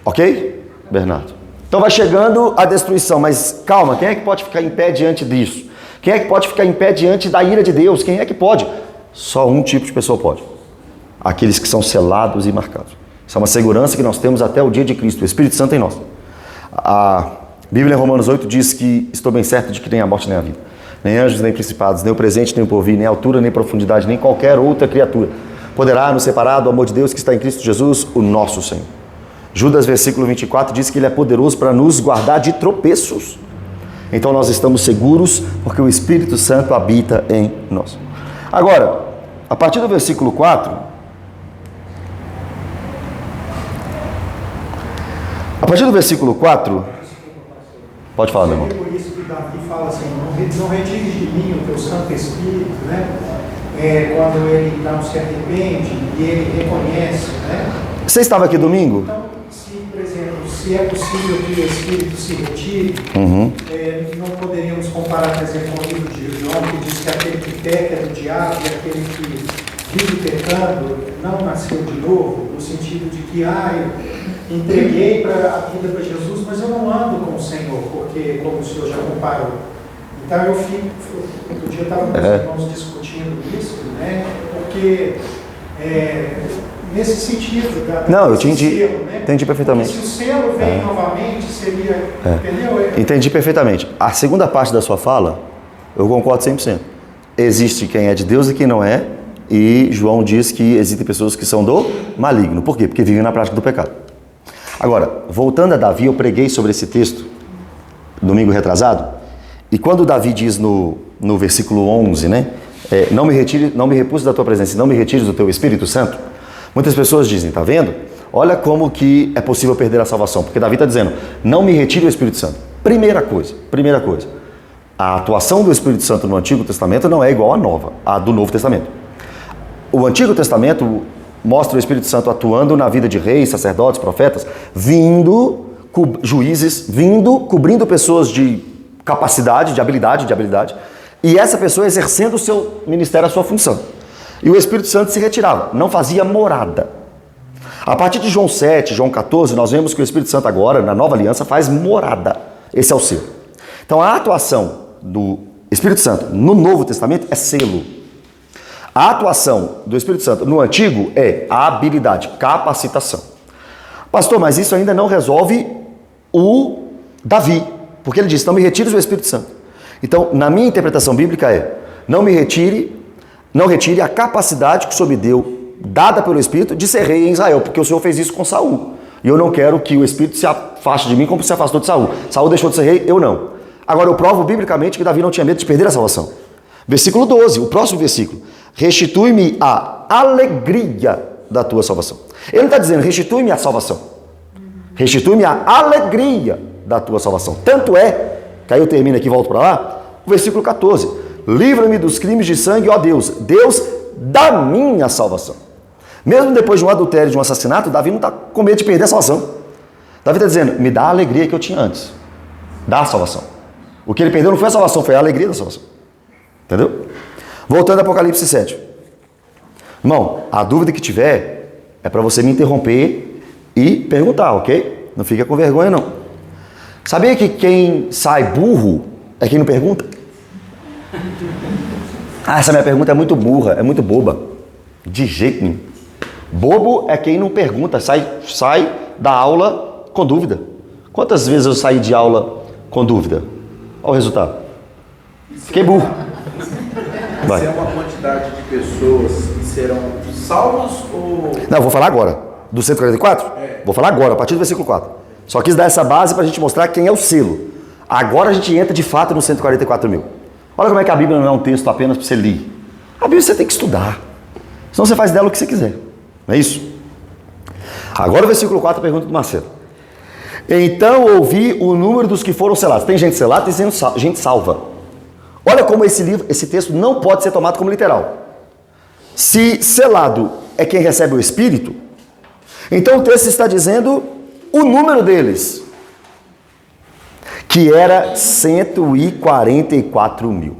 Ok, Bernardo? Então vai chegando a destruição, mas calma, quem é que pode ficar em pé diante disso? Quem é que pode ficar em pé diante da ira de Deus? Quem é que pode? Só um tipo de pessoa pode. Aqueles que são selados e marcados. Isso é uma segurança que nós temos até o dia de Cristo, o Espírito Santo em nós. A Bíblia em Romanos 8 diz que estou bem certo de que nem a morte nem a vida, nem anjos, nem principados, nem o presente, nem o porvir, nem a altura, nem profundidade, nem qualquer outra criatura poderá nos separar do amor de Deus que está em Cristo Jesus, o nosso Senhor. Judas, versículo 24, diz que Ele é poderoso para nos guardar de tropeços. Então nós estamos seguros porque o Espírito Santo habita em nós. Agora, a partir do versículo 4, pode falar, meu irmão. É por isso que Davi fala assim, não retires de mim o teu Santo Espírito, né? Quando ele não se arrepende e ele reconhece, né? Você estava aqui domingo? Então, por exemplo, se é possível que o Espírito se retire, não poderíamos comparar, por exemplo, com o livro de João, que diz que aquele que peca é do diabo e aquele que vive pecando não nasceu de novo, no sentido de que, eu entreguei a vida para Jesus, mas eu não ando com o Senhor, porque, como o Senhor já comparou. Então, outro dia eu estava com os irmãos discutindo isso, né? Porque, nesse sentido, eu entendi perfeitamente. Porque se o selo vem novamente, seria, entendeu? Entendi perfeitamente. A segunda parte da sua fala, eu concordo 100%. Existe quem é de Deus e quem não é, e João diz que existem pessoas que são do maligno. Por quê? Porque vivem na prática do pecado. Agora, voltando a Davi, eu preguei sobre esse texto domingo retrasado, e quando Davi diz no versículo 11, né? Não me repulses da tua presença e não me retires do teu Espírito Santo. Muitas pessoas dizem, tá vendo? Olha como que é possível perder a salvação, porque Davi está dizendo, não me retire o Espírito Santo. Primeira coisa, a atuação do Espírito Santo no Antigo Testamento não é igual à do Novo Testamento. O Antigo Testamento mostra o Espírito Santo atuando na vida de reis, sacerdotes, profetas, juízes, cobrindo pessoas de capacidade, de habilidade, e essa pessoa exercendo o seu ministério, a sua função. E o Espírito Santo se retirava, não fazia morada. A partir de João 7, João 14, nós vemos que o Espírito Santo agora, na nova aliança, faz morada. Esse é o selo. Então a atuação do Espírito Santo no Novo Testamento é selo. A atuação do Espírito Santo no Antigo é habilidade, capacitação. Pastor, mas isso ainda não resolve o Davi, porque ele diz, não me retires o Espírito Santo. Então, na minha interpretação bíblica não retire a capacidade que o Senhor me deu, dada pelo Espírito, de ser rei em Israel, porque o Senhor fez isso com Saul. E eu não quero que o Espírito se afaste de mim como se afastou de Saul. Saul deixou de ser rei, eu não. Agora, eu provo biblicamente que Davi não tinha medo de perder a salvação. Versículo 12, o próximo versículo. Restitui-me a alegria da tua salvação. Ele não está dizendo, restitui-me a salvação. Restitui-me a alegria da tua salvação. Tanto é, que aí eu termino aqui e volto para lá, o versículo 14. Livra-me dos crimes de sangue, ó Deus, Deus da minha salvação. Mesmo depois de um adultério, de um assassinato, Davi não está com medo de perder a salvação. Davi está dizendo, me dá a alegria que eu tinha antes. Dá a salvação. O que ele perdeu não foi a salvação, foi a alegria da salvação. Entendeu? Voltando a Apocalipse 7. Irmão, a dúvida que tiver é para você me interromper e perguntar, ok? Não fica com vergonha, não. Sabia que quem sai burro é quem não pergunta? Essa minha pergunta é muito burra, é muito boba. De jeito nenhum. Bobo é quem não pergunta, sai da aula com dúvida. Quantas vezes eu saí de aula com dúvida? Olha o resultado. Fiquei burro. Vai. Se é uma quantidade de pessoas que serão salvos ou... Não, eu vou falar agora. Do 144? Vou falar agora, a partir do versículo 4. Só quis dar essa base para a gente mostrar quem é o selo. Agora a gente entra de fato no 144 mil. Olha como é que a Bíblia não é um texto apenas para você ler. A Bíblia você tem que estudar. Senão você faz dela o que você quiser. Não é isso? Agora o versículo 4, a pergunta do Marcelo. Então ouvi o número dos que foram selados. Tem gente selada e tem gente salva. Olha como esse texto não pode ser tomado como literal. Se selado é quem recebe o Espírito, então o texto está dizendo o número deles, que era 144 mil.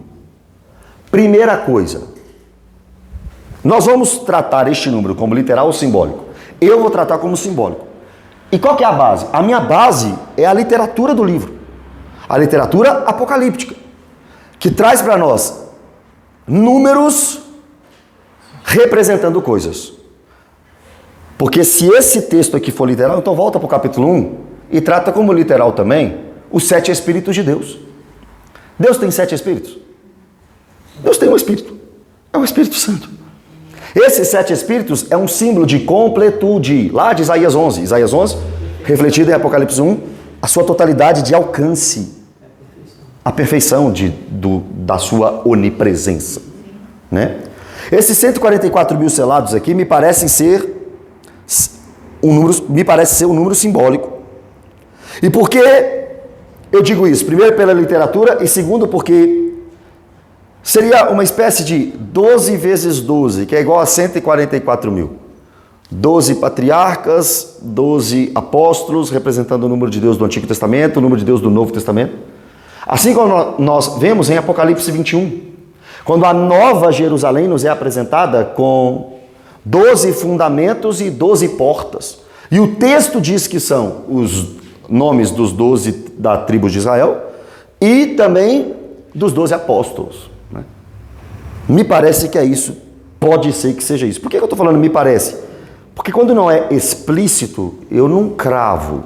Primeira coisa, nós vamos tratar este número como literal ou simbólico? Eu vou tratar como simbólico. E qual que é a base? A minha base é a literatura do livro. A literatura apocalíptica, que traz para nós números representando coisas. Porque se esse texto aqui for literal, então volta para o capítulo 1 e trata como literal também os 7 Espíritos de Deus. Deus tem 7 Espíritos? Deus tem um Espírito. É o Espírito Santo. Esses 7 Espíritos é um símbolo de completude. Lá de Isaías 11. Isaías 11, refletido em Apocalipse 1, a sua totalidade de alcance. A perfeição da sua onipresença. Né? Esses 144 mil selados aqui me parecem ser um número simbólico. E por que eu digo isso? Primeiro pela literatura e segundo porque seria uma espécie de 12 vezes 12, que é igual a 144 mil. 12 patriarcas, 12 apóstolos, representando o número de Deus do Antigo Testamento, o número de Deus do Novo Testamento. Assim como nós vemos em Apocalipse 21, quando a Nova Jerusalém nos é apresentada com 12 fundamentos e 12 portas. E o texto diz que são os nomes dos 12 da tribo de Israel e também dos 12 apóstolos. Né? Me parece que é isso. Pode ser que seja isso. Por que eu estou falando me parece? Porque quando não é explícito, eu não cravo.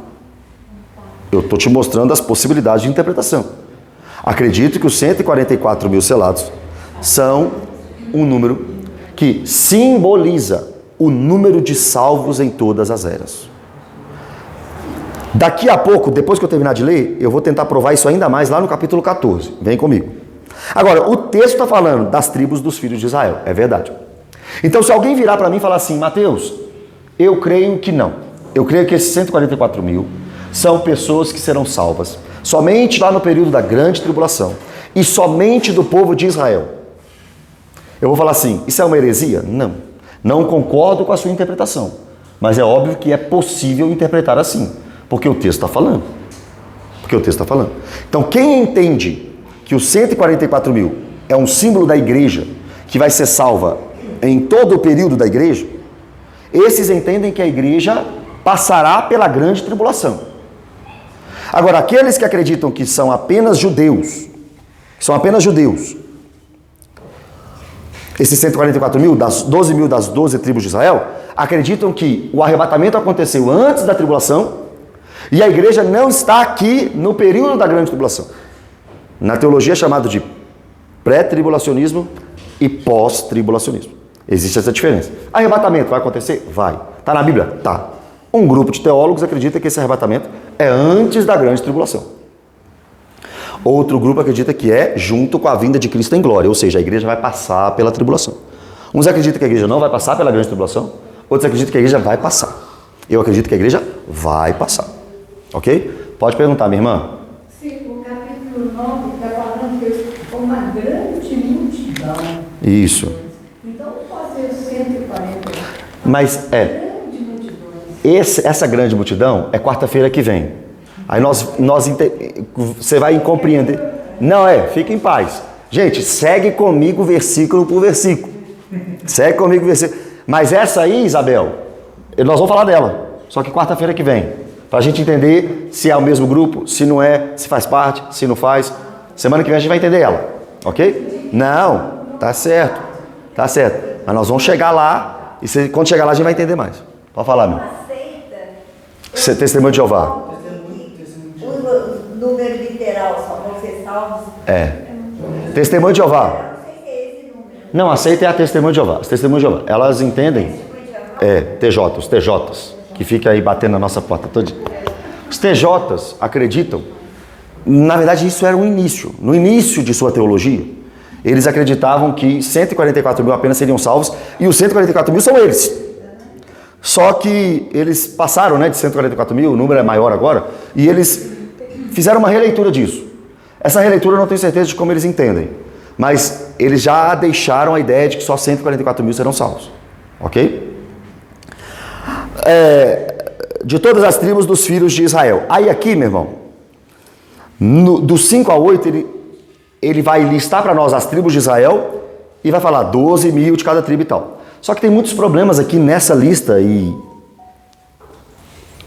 Eu estou te mostrando as possibilidades de interpretação. Acredito que os 144 mil selados são um número que simboliza o número de salvos em todas as eras. Daqui a pouco, depois que eu terminar de ler, eu vou tentar provar isso ainda mais lá no capítulo 14. Vem comigo. Agora, o texto está falando das tribos dos filhos de Israel. É verdade. Então, se alguém virar para mim e falar assim, Mateus, eu creio que não. Eu creio que esses 144 mil são pessoas que serão salvas somente lá no período da grande tribulação e somente do povo de Israel. Eu vou falar assim, isso é uma heresia? Não. Não concordo com a sua interpretação. Mas é óbvio que é possível interpretar assim. Porque o texto está falando. Então, quem entende que os 144 mil é um símbolo da igreja que vai ser salva em todo o período da igreja, esses entendem que a igreja passará pela grande tribulação. Agora, aqueles que acreditam que são apenas judeus, esses 144 mil, das 12 mil das 12 tribos de Israel, acreditam que o arrebatamento aconteceu antes da tribulação e a igreja não está aqui no período da grande tribulação. Na teologia é chamado de pré-tribulacionismo e pós-tribulacionismo. Existe essa diferença. Arrebatamento vai acontecer? Vai. Está na Bíblia? Tá. Um grupo de teólogos acredita que esse arrebatamento é antes da grande tribulação. Outro grupo acredita que é junto com a vinda de Cristo em glória, ou seja, a igreja vai passar pela tribulação. Uns acreditam que a igreja não vai passar pela grande tribulação, outros acreditam que a igreja vai passar. Eu acredito que a igreja vai passar. Ok? Pode perguntar, minha irmã. Sim, o capítulo 9 está falando que uma grande multidão. Isso. Então pode ser 140. Mas Grande multidão. essa grande multidão é quarta-feira que vem. Aí você vai compreender. Não fica em paz. Gente, segue comigo versículo por versículo. Mas essa aí, Isabel, nós vamos falar dela. Só que quarta-feira que vem. Para a gente entender se é o mesmo grupo, se não é, se faz parte, se não faz. Semana que vem a gente vai entender ela. Ok? Não, tá certo. Mas nós vamos chegar lá e quando chegar lá a gente vai entender mais. Pode falar, meu. Você testemunho de Jeová. O número literal só vão ser salvos. Testemunho de Jeová. Não sei se é esse número. Não, aceita é a testemunha de Jeová. As testemunhas de Jeová. Elas entendem. Os TJs, que fica aí batendo na nossa porta todinha. Os TJs acreditam. Na verdade, isso era um início. No início de sua teologia, Eles acreditavam que 144 mil apenas seriam salvos, e os 144 mil são eles. Só que eles passaram, né, de 144 mil, o número é maior agora, e eles fizeram uma releitura disso. Essa releitura eu não tenho certeza de como eles entendem, mas eles já deixaram a ideia de que só 144 mil serão salvos. Ok? De todas as tribos dos filhos de Israel. Aí aqui, meu irmão, do 5 a 8, ele vai listar para nós as tribos de Israel e vai falar 12 mil de cada tribo e tal. Só que tem muitos problemas aqui nessa lista e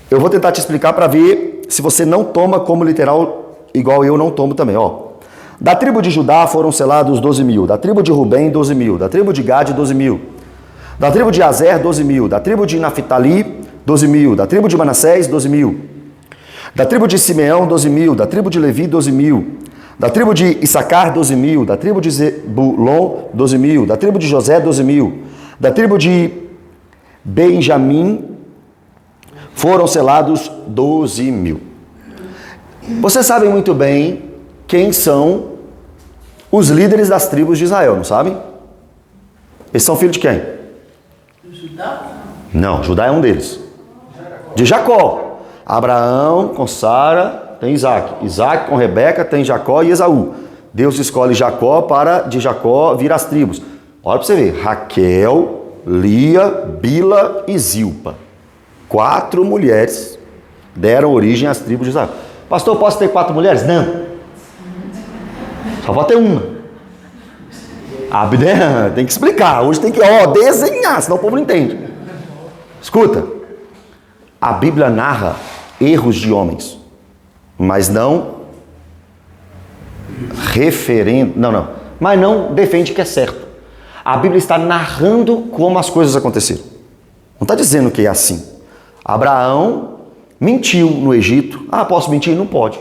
eu vou tentar te explicar para ver se você não toma como literal, igual eu não tomo também. Ó. Da tribo de Judá foram selados 12 mil, da tribo de Rubem 12 mil, da tribo de Gade 12 mil, da tribo de Azer 12 mil, da tribo de Naphtali 12 mil, da tribo de Manassés 12 mil, da tribo de Simeão 12 mil, da tribo de Levi 12 mil, da tribo de Issacar 12 mil, da tribo de Zebulon 12 mil, da tribo de José 12 mil, da tribo de Benjamim foram selados 12 mil. Vocês sabem muito bem quem são os líderes das tribos de Israel, não sabem? Eles são filhos de quem? Judá? Não, Judá é um deles. De Jacó. Abraão com Sara tem Isaac. Isaac com Rebeca tem Jacó e Esaú. Deus escolhe Jacó para de Jacó vir as tribos. Olha para você ver. Raquel, Lia, Bila e Zilpa. 4 mulheres deram origem às tribos de Israel. Pastor, posso ter 4 mulheres? Não. Só pode ter uma. Tem que explicar. Hoje tem que desenhar, senão o povo não entende. Escuta. A Bíblia narra erros de homens, mas não mas não defende que é certo. A Bíblia está narrando como as coisas aconteceram. Não está dizendo que é assim. Abraão mentiu no Egito. Posso mentir? Não pode.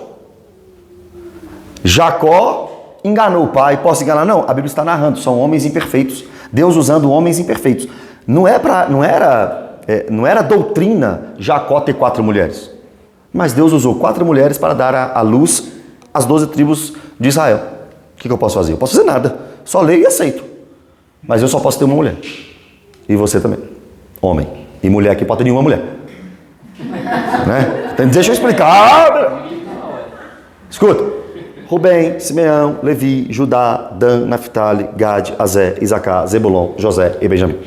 Jacó enganou o pai. Posso enganar? Não. A Bíblia está narrando. São homens imperfeitos. Deus usando homens imperfeitos. Não era doutrina Jacó ter 4 mulheres. Mas Deus usou 4 mulheres para dar à luz as 12 tribos de Israel. O que eu posso fazer? Eu posso fazer nada. Só leio e aceito. Mas eu só posso ter uma mulher. E você também. Homem. E mulher aqui pode ter nenhuma mulher. Né? Deixa eu explicar. Escuta. Rubem, Simeão, Levi, Judá, Dan, Naphtali, Gade, Azer, Issacar, Zebulon, José e Benjamim.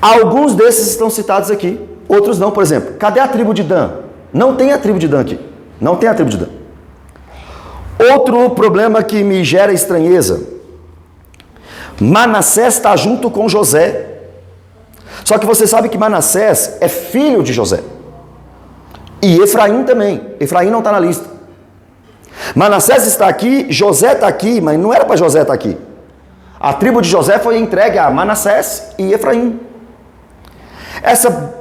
Alguns desses estão citados aqui, outros não. Por exemplo, cadê a tribo de Dan? Não tem a tribo de Dan aqui. Não tem a tribo de Dan. Outro problema que me gera estranheza. Manassés está junto com José. Só que você sabe que Manassés é filho de José. E Efraim também. Efraim não está na lista. Manassés está aqui, José está aqui, mas não era para José estar aqui. A tribo de José foi entregue a Manassés e Efraim. Essa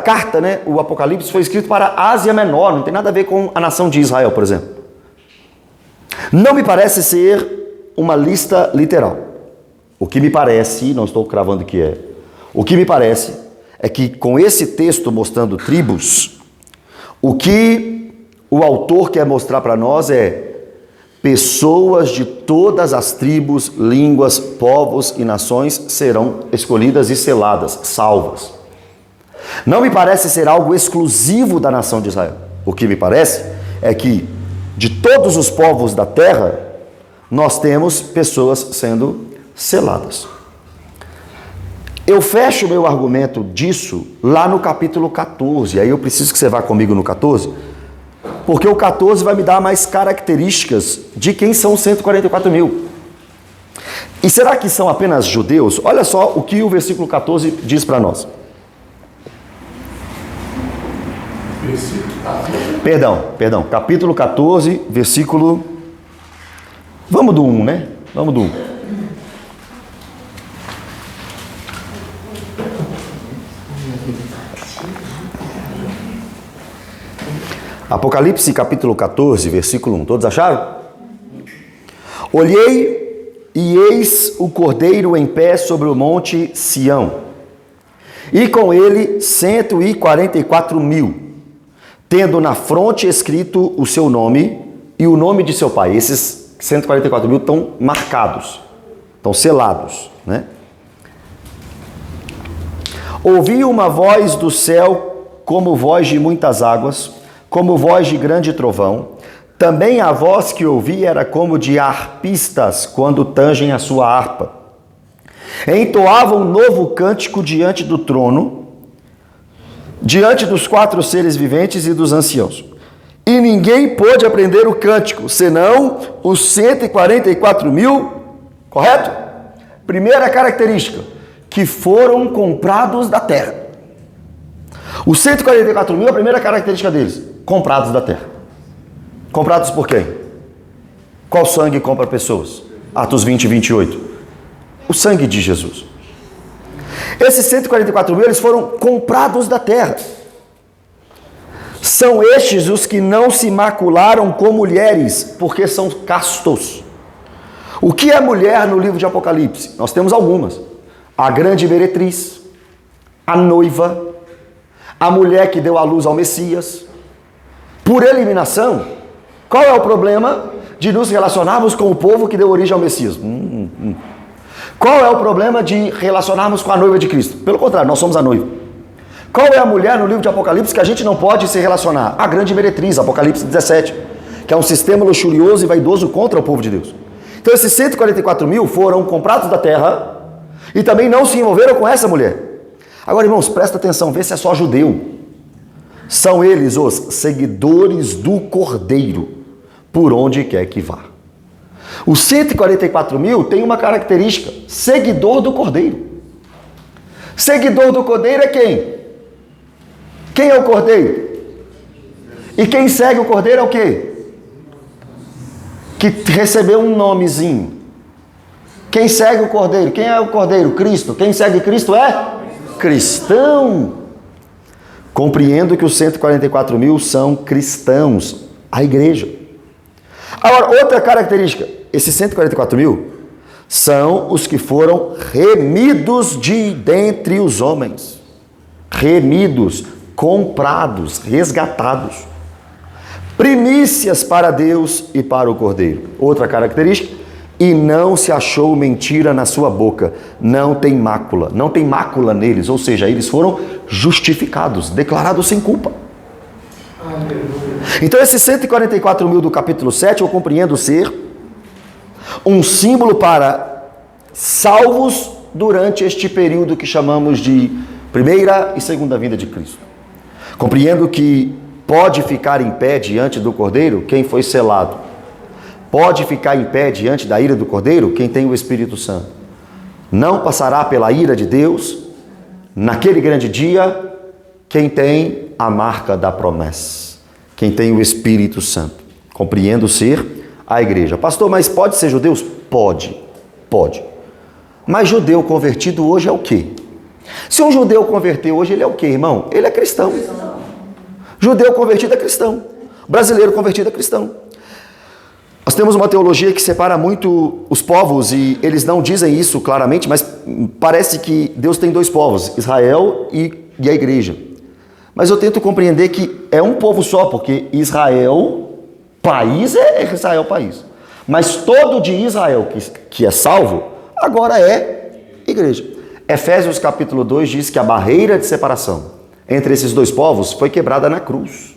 carta, né, o Apocalipse, foi escrito para a Ásia Menor, não tem nada a ver com a nação de Israel, por exemplo. Não me parece ser uma lista literal. O que me parece, não estou cravando que é, o que me parece é que com esse texto mostrando tribos, o que o autor quer mostrar para nós é pessoas de todas as tribos, línguas, povos e nações serão escolhidas e seladas, salvas. Não me parece ser algo exclusivo da nação de Israel. O que me parece é que de todos os povos da terra, nós temos pessoas sendo seladas. Eu fecho o meu argumento disso lá no capítulo 14. Aí eu preciso que você vá comigo no 14, porque o 14 vai me dar mais características de quem são os 144 mil. E será que são apenas judeus? Olha só o que o versículo 14 diz para nós. Perdão, capítulo 14, versículo... Vamos do 1, né? Vamos do 1. Apocalipse capítulo 14, versículo 1. Todos acharam? Olhei e eis o Cordeiro em pé sobre o monte Sião, e com ele 144 mil, tendo na fronte escrito o seu nome e o nome de seu pai. Esses 144 mil estão marcados, estão selados, né? Ouvi uma voz do céu como voz de muitas águas, como voz de grande trovão. Também a voz que ouvi era como de harpistas quando tangem a sua harpa. Entoavam um novo cântico diante do trono, diante dos 4 seres viventes e dos anciãos. E ninguém pôde aprender o cântico, senão os 144 mil, correto? Primeira característica, que foram comprados da terra. Os 144 mil, a primeira característica deles, comprados da terra. Comprados por quem? Qual sangue compra pessoas? Atos 20 e 28. O sangue de Jesus. Esses 144 mil, eles foram comprados da terra. São estes os que não se macularam com mulheres, porque são castos. O que é mulher no livro de Apocalipse? Nós temos algumas. A grande meretriz, a noiva, a mulher que deu à luz ao Messias. Por eliminação, qual é o problema de nos relacionarmos com o povo que deu origem ao Messias? Qual é o problema de relacionarmos com a noiva de Cristo? Pelo contrário, nós somos a noiva. Qual é a mulher no livro de Apocalipse que a gente não pode se relacionar? A grande meretriz, Apocalipse 17, que é um sistema luxurioso e vaidoso contra o povo de Deus. Então esses 144 mil foram comprados da terra e também não se envolveram com essa mulher. Agora, irmãos, presta atenção, vê se é só judeu. São eles os seguidores do Cordeiro, por onde quer que vá. Os 144 mil tem uma característica, seguidor do Cordeiro. Seguidor do Cordeiro é quem? Quem é o Cordeiro? E quem segue o Cordeiro é o quê? Que recebeu um nomezinho. Quem segue o Cordeiro? Quem é o Cordeiro? Cristo. Quem segue Cristo é cristão. Compreendo que os 144 mil são cristãos, a igreja. Agora, outra característica, esses 144 mil são os que foram remidos de dentre os homens. Remidos, comprados, resgatados. Primícias para Deus e para o Cordeiro. Outra característica, e não se achou mentira na sua boca. Não tem mácula neles, ou seja, eles foram justificados, declarados sem culpa. Então esses 144 mil do capítulo 7 eu compreendo ser um símbolo para salvos durante este período que chamamos de primeira e segunda vinda de Cristo. Compreendo que pode ficar em pé diante do Cordeiro quem foi selado. Pode ficar em pé diante da ira do Cordeiro quem tem o Espírito Santo. Não passará pela ira de Deus naquele grande dia quem tem a marca da promessa, quem tem o Espírito Santo. Compreendo ser a igreja. Pastor, mas pode ser judeus? Pode. Mas judeu convertido hoje é o quê? Se um judeu converter hoje, ele é o quê, irmão? Ele é cristão. Judeu convertido é cristão. Brasileiro convertido é cristão. Nós temos uma teologia que separa muito os povos e eles não dizem isso claramente, mas parece que Deus tem 2 povos, Israel e a igreja. Mas eu tento compreender que é um povo só, porque Israel, país é Israel, país. Mas todo de Israel que é salvo, agora é igreja. Efésios capítulo 2 diz que a barreira de separação entre esses 2 povos foi quebrada na cruz.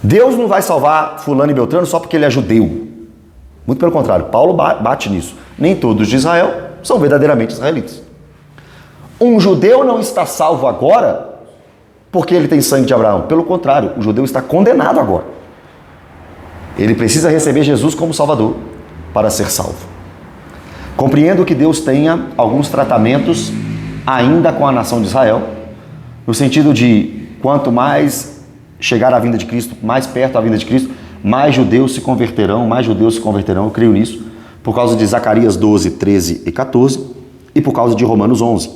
Deus não vai salvar fulano e beltrano só porque ele é judeu. Muito pelo contrário, Paulo bate nisso. Nem todos de Israel são verdadeiramente israelitas. Um judeu não está salvo agora porque ele tem sangue de Abraão. Pelo contrário, o judeu está condenado agora. Ele precisa receber Jesus como Salvador para ser salvo. Compreendo que Deus tenha alguns tratamentos ainda com a nação de Israel, no sentido de quanto mais chegar à vinda de Cristo, mais perto da vinda de Cristo, mais judeus se converterão, eu creio nisso, por causa de Zacarias 12, 13 e 14, e por causa de Romanos 11.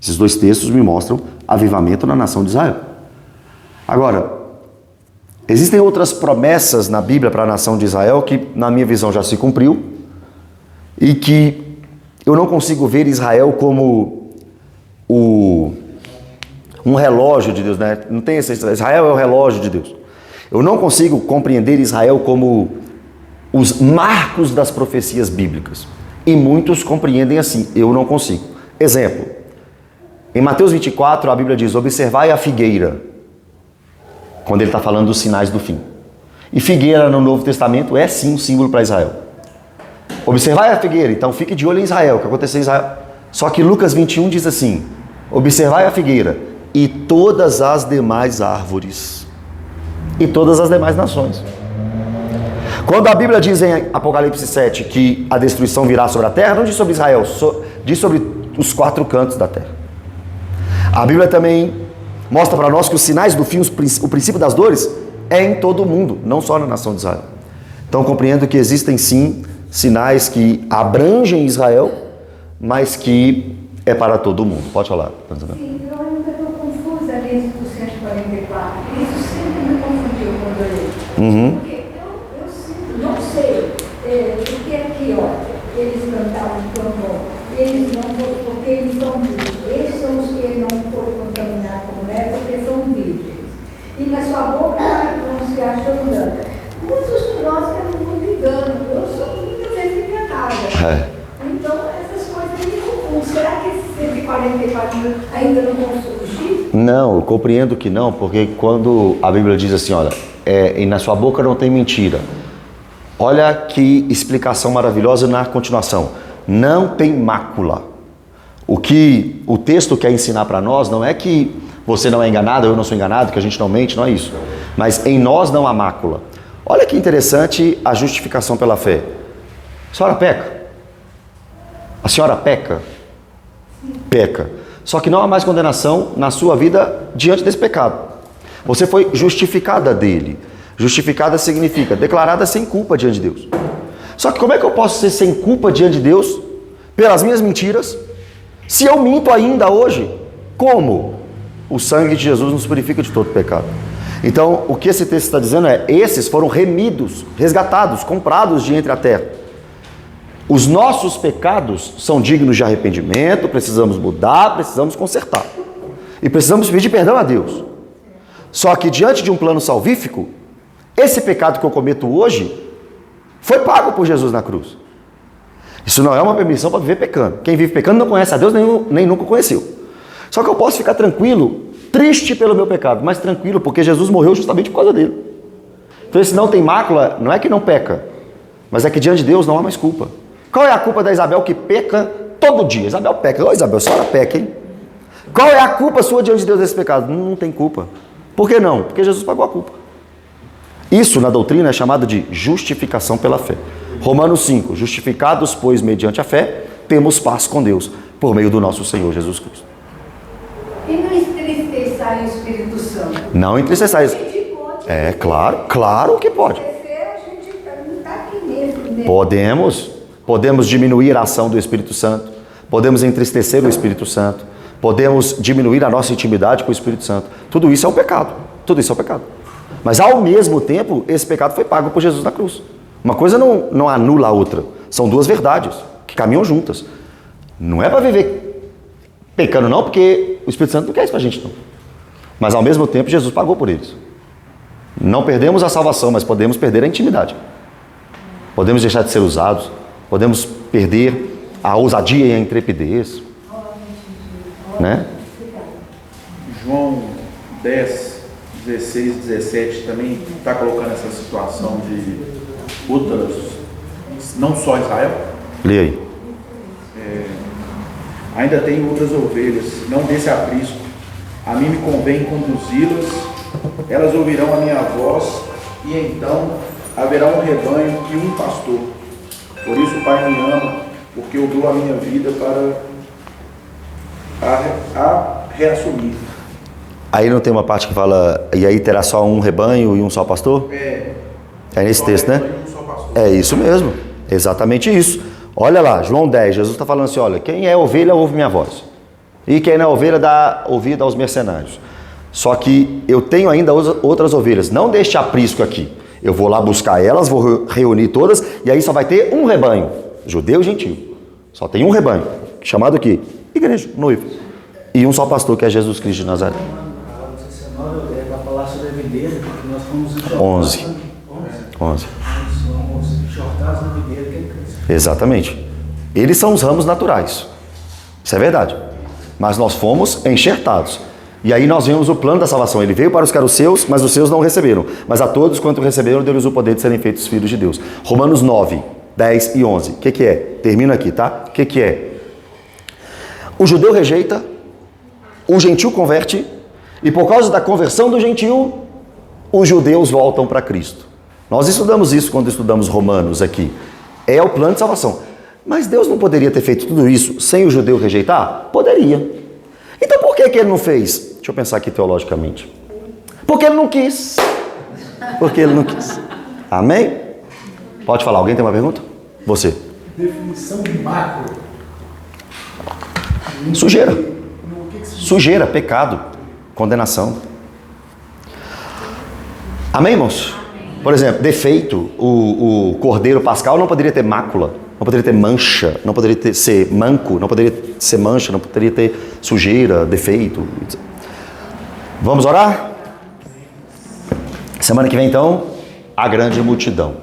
Esses 2 textos me mostram avivamento na nação de Israel. Agora, existem outras promessas na Bíblia para a nação de Israel que, na minha visão, já se cumpriu, e que eu não consigo ver Israel como um relógio de Deus, né? Não tem esse Israel é o relógio de Deus. Eu não consigo compreender Israel como os marcos das profecias bíblicas. E muitos compreendem assim, eu não consigo. Exemplo, em Mateus 24 a Bíblia diz, observai a figueira, quando ele está falando dos sinais do fim. E figueira no Novo Testamento é sim um símbolo para Israel. Observai a figueira, então fique de olho em Israel, o que aconteceu em Israel. Só que Lucas 21 diz assim, observai a figueira e todas as demais árvores e todas as demais nações. Quando a Bíblia diz em Apocalipse 7 que a destruição virá sobre a terra, não diz sobre Israel, diz sobre os 4 cantos da terra. A Bíblia também mostra para nós que os sinais do fim, o princípio das dores, é em todo o mundo, não só na nação de Israel. Então compreendo que existem sim sinais que abrangem Israel, mas que é para todo mundo. Pode falar. Sim, eu ainda estou confusa nisso do 144. Isso sempre me confundiu quando eu li. Porque eu sinto, não sei, porque aqui, ó, eles cantavam como eles não foram, porque eles são vivos. Esses são os que não foram contaminados com mulher, porque são virgens. E na sua boca não se acha andando. Muitos de nós temos muito engano. Eu sou muitas vezes enganada. Então, essas coisas me confundem. Será que esses 144 mil ainda não vão surgir? Não, eu compreendo que não, porque quando a Bíblia diz assim, olha, e na sua boca não tem mentira. Olha que explicação maravilhosa na continuação. Não tem mácula. O que o texto quer ensinar para nós não é que você não é enganado, eu não sou enganado, que a gente não mente, não é isso. Mas em nós não há mácula. Olha que interessante a justificação pela fé. A senhora peca? A senhora peca? Peca. Só que não há mais condenação na sua vida diante desse pecado. Você foi justificada dele. Justificada significa declarada sem culpa diante de Deus. Só que como é que eu posso ser sem culpa diante de Deus pelas minhas mentiras, se eu minto ainda hoje? Como? O sangue de Jesus nos purifica de todo pecado. Então, o que esse texto está dizendo é, esses foram remidos, resgatados, comprados de entre a terra. Os nossos pecados são dignos de arrependimento, precisamos mudar, precisamos consertar. E precisamos pedir perdão a Deus. Só que diante de um plano salvífico, esse pecado que eu cometo hoje foi pago por Jesus na cruz. Isso não é uma permissão para viver pecando. Quem vive pecando não conhece a Deus, nem nunca conheceu. Só que eu posso ficar tranquilo, triste pelo meu pecado, mas tranquilo, porque Jesus morreu justamente por causa dele. Então esse não tem mácula, não é que não peca, mas é que diante de Deus não há mais culpa. Qual é a culpa da Isabel que peca todo dia? Isabel peca. Ô Isabel, a senhora peca, hein? Qual é a culpa sua diante de Deus desse pecado? Não tem culpa. Por que não? Porque Jesus pagou a culpa. Isso na doutrina é chamado de justificação pela fé. Romanos 5, justificados, pois, mediante a fé, temos paz com Deus, por meio do nosso Senhor Jesus Cristo. E não entristeçar o Espírito Santo? Não entristeçar. A gente pode. É, claro que pode. A gente não está aqui mesmo. Podemos diminuir a ação do Espírito Santo, podemos entristecer o Espírito Santo, podemos diminuir a nossa intimidade com o Espírito Santo. Tudo isso é um pecado. Tudo isso é um pecado. Mas ao mesmo tempo, esse pecado foi pago por Jesus na cruz. Uma coisa não anula a outra. São duas verdades que caminham juntas. Não é para viver pecando não, porque o Espírito Santo não quer isso para a gente não. Mas ao mesmo tempo, Jesus pagou por eles. Não perdemos a salvação, mas podemos perder a intimidade. Podemos deixar de ser usados. Podemos perder a ousadia e a intrepidez. Né? João 10, 16, 17 também está colocando essa situação de outras, não só Israel. Lê aí. Ainda tem outras ovelhas, não desse aprisco. A mim me convém conduzi-las, elas ouvirão a minha voz, e então haverá um rebanho e um pastor. Por isso o Pai me ama, porque eu dou a minha vida para reassumir. Aí não tem uma parte que fala, e aí terá só um rebanho e um só pastor? É nesse texto, né? É isso mesmo, exatamente isso. Olha lá, João 10, Jesus está falando assim, olha, quem é ovelha ouve minha voz. E quem não é ovelha dá ouvido aos mercenários. Só que eu tenho ainda outras ovelhas, não deste aprisco aqui. Eu vou lá buscar elas, vou reunir todas, e aí só vai ter um rebanho, judeu e gentio. Só tem um rebanho, chamado aqui, igreja, noivo. E um só pastor, que é Jesus Cristo de Nazaré. Vai falar sobre a videira, porque nós fomos 11. Exatamente. Eles são os ramos naturais. Isso é verdade. Mas nós fomos enxertados. E aí nós vemos o plano da salvação. Ele veio para os que eram os seus, mas os seus não receberam. Mas a todos quanto receberam, deu-lhes o poder de serem feitos filhos de Deus. Romanos 9, 10 e 11. O que é? Termino aqui, tá? O que é? O judeu rejeita, o gentil converte, e por causa da conversão do gentil, os judeus voltam para Cristo. Nós estudamos isso quando estudamos Romanos aqui. É o plano de salvação. Mas Deus não poderia ter feito tudo isso sem o judeu rejeitar? Poderia. Então por que ele não fez? Deixa eu pensar aqui teologicamente. Porque ele não quis. Porque ele não quis. Amém? Pode falar. Alguém tem uma pergunta? Você. Definição de macro. Sujeira. Sujeira, pecado, condenação. Amém, irmãos? Por exemplo, defeito. O cordeiro pascal não poderia ter mácula, não poderia ter mancha, não poderia ser manco, não poderia ser mancha, não poderia ter sujeira, defeito. Vamos orar? Semana que vem, então, a grande multidão.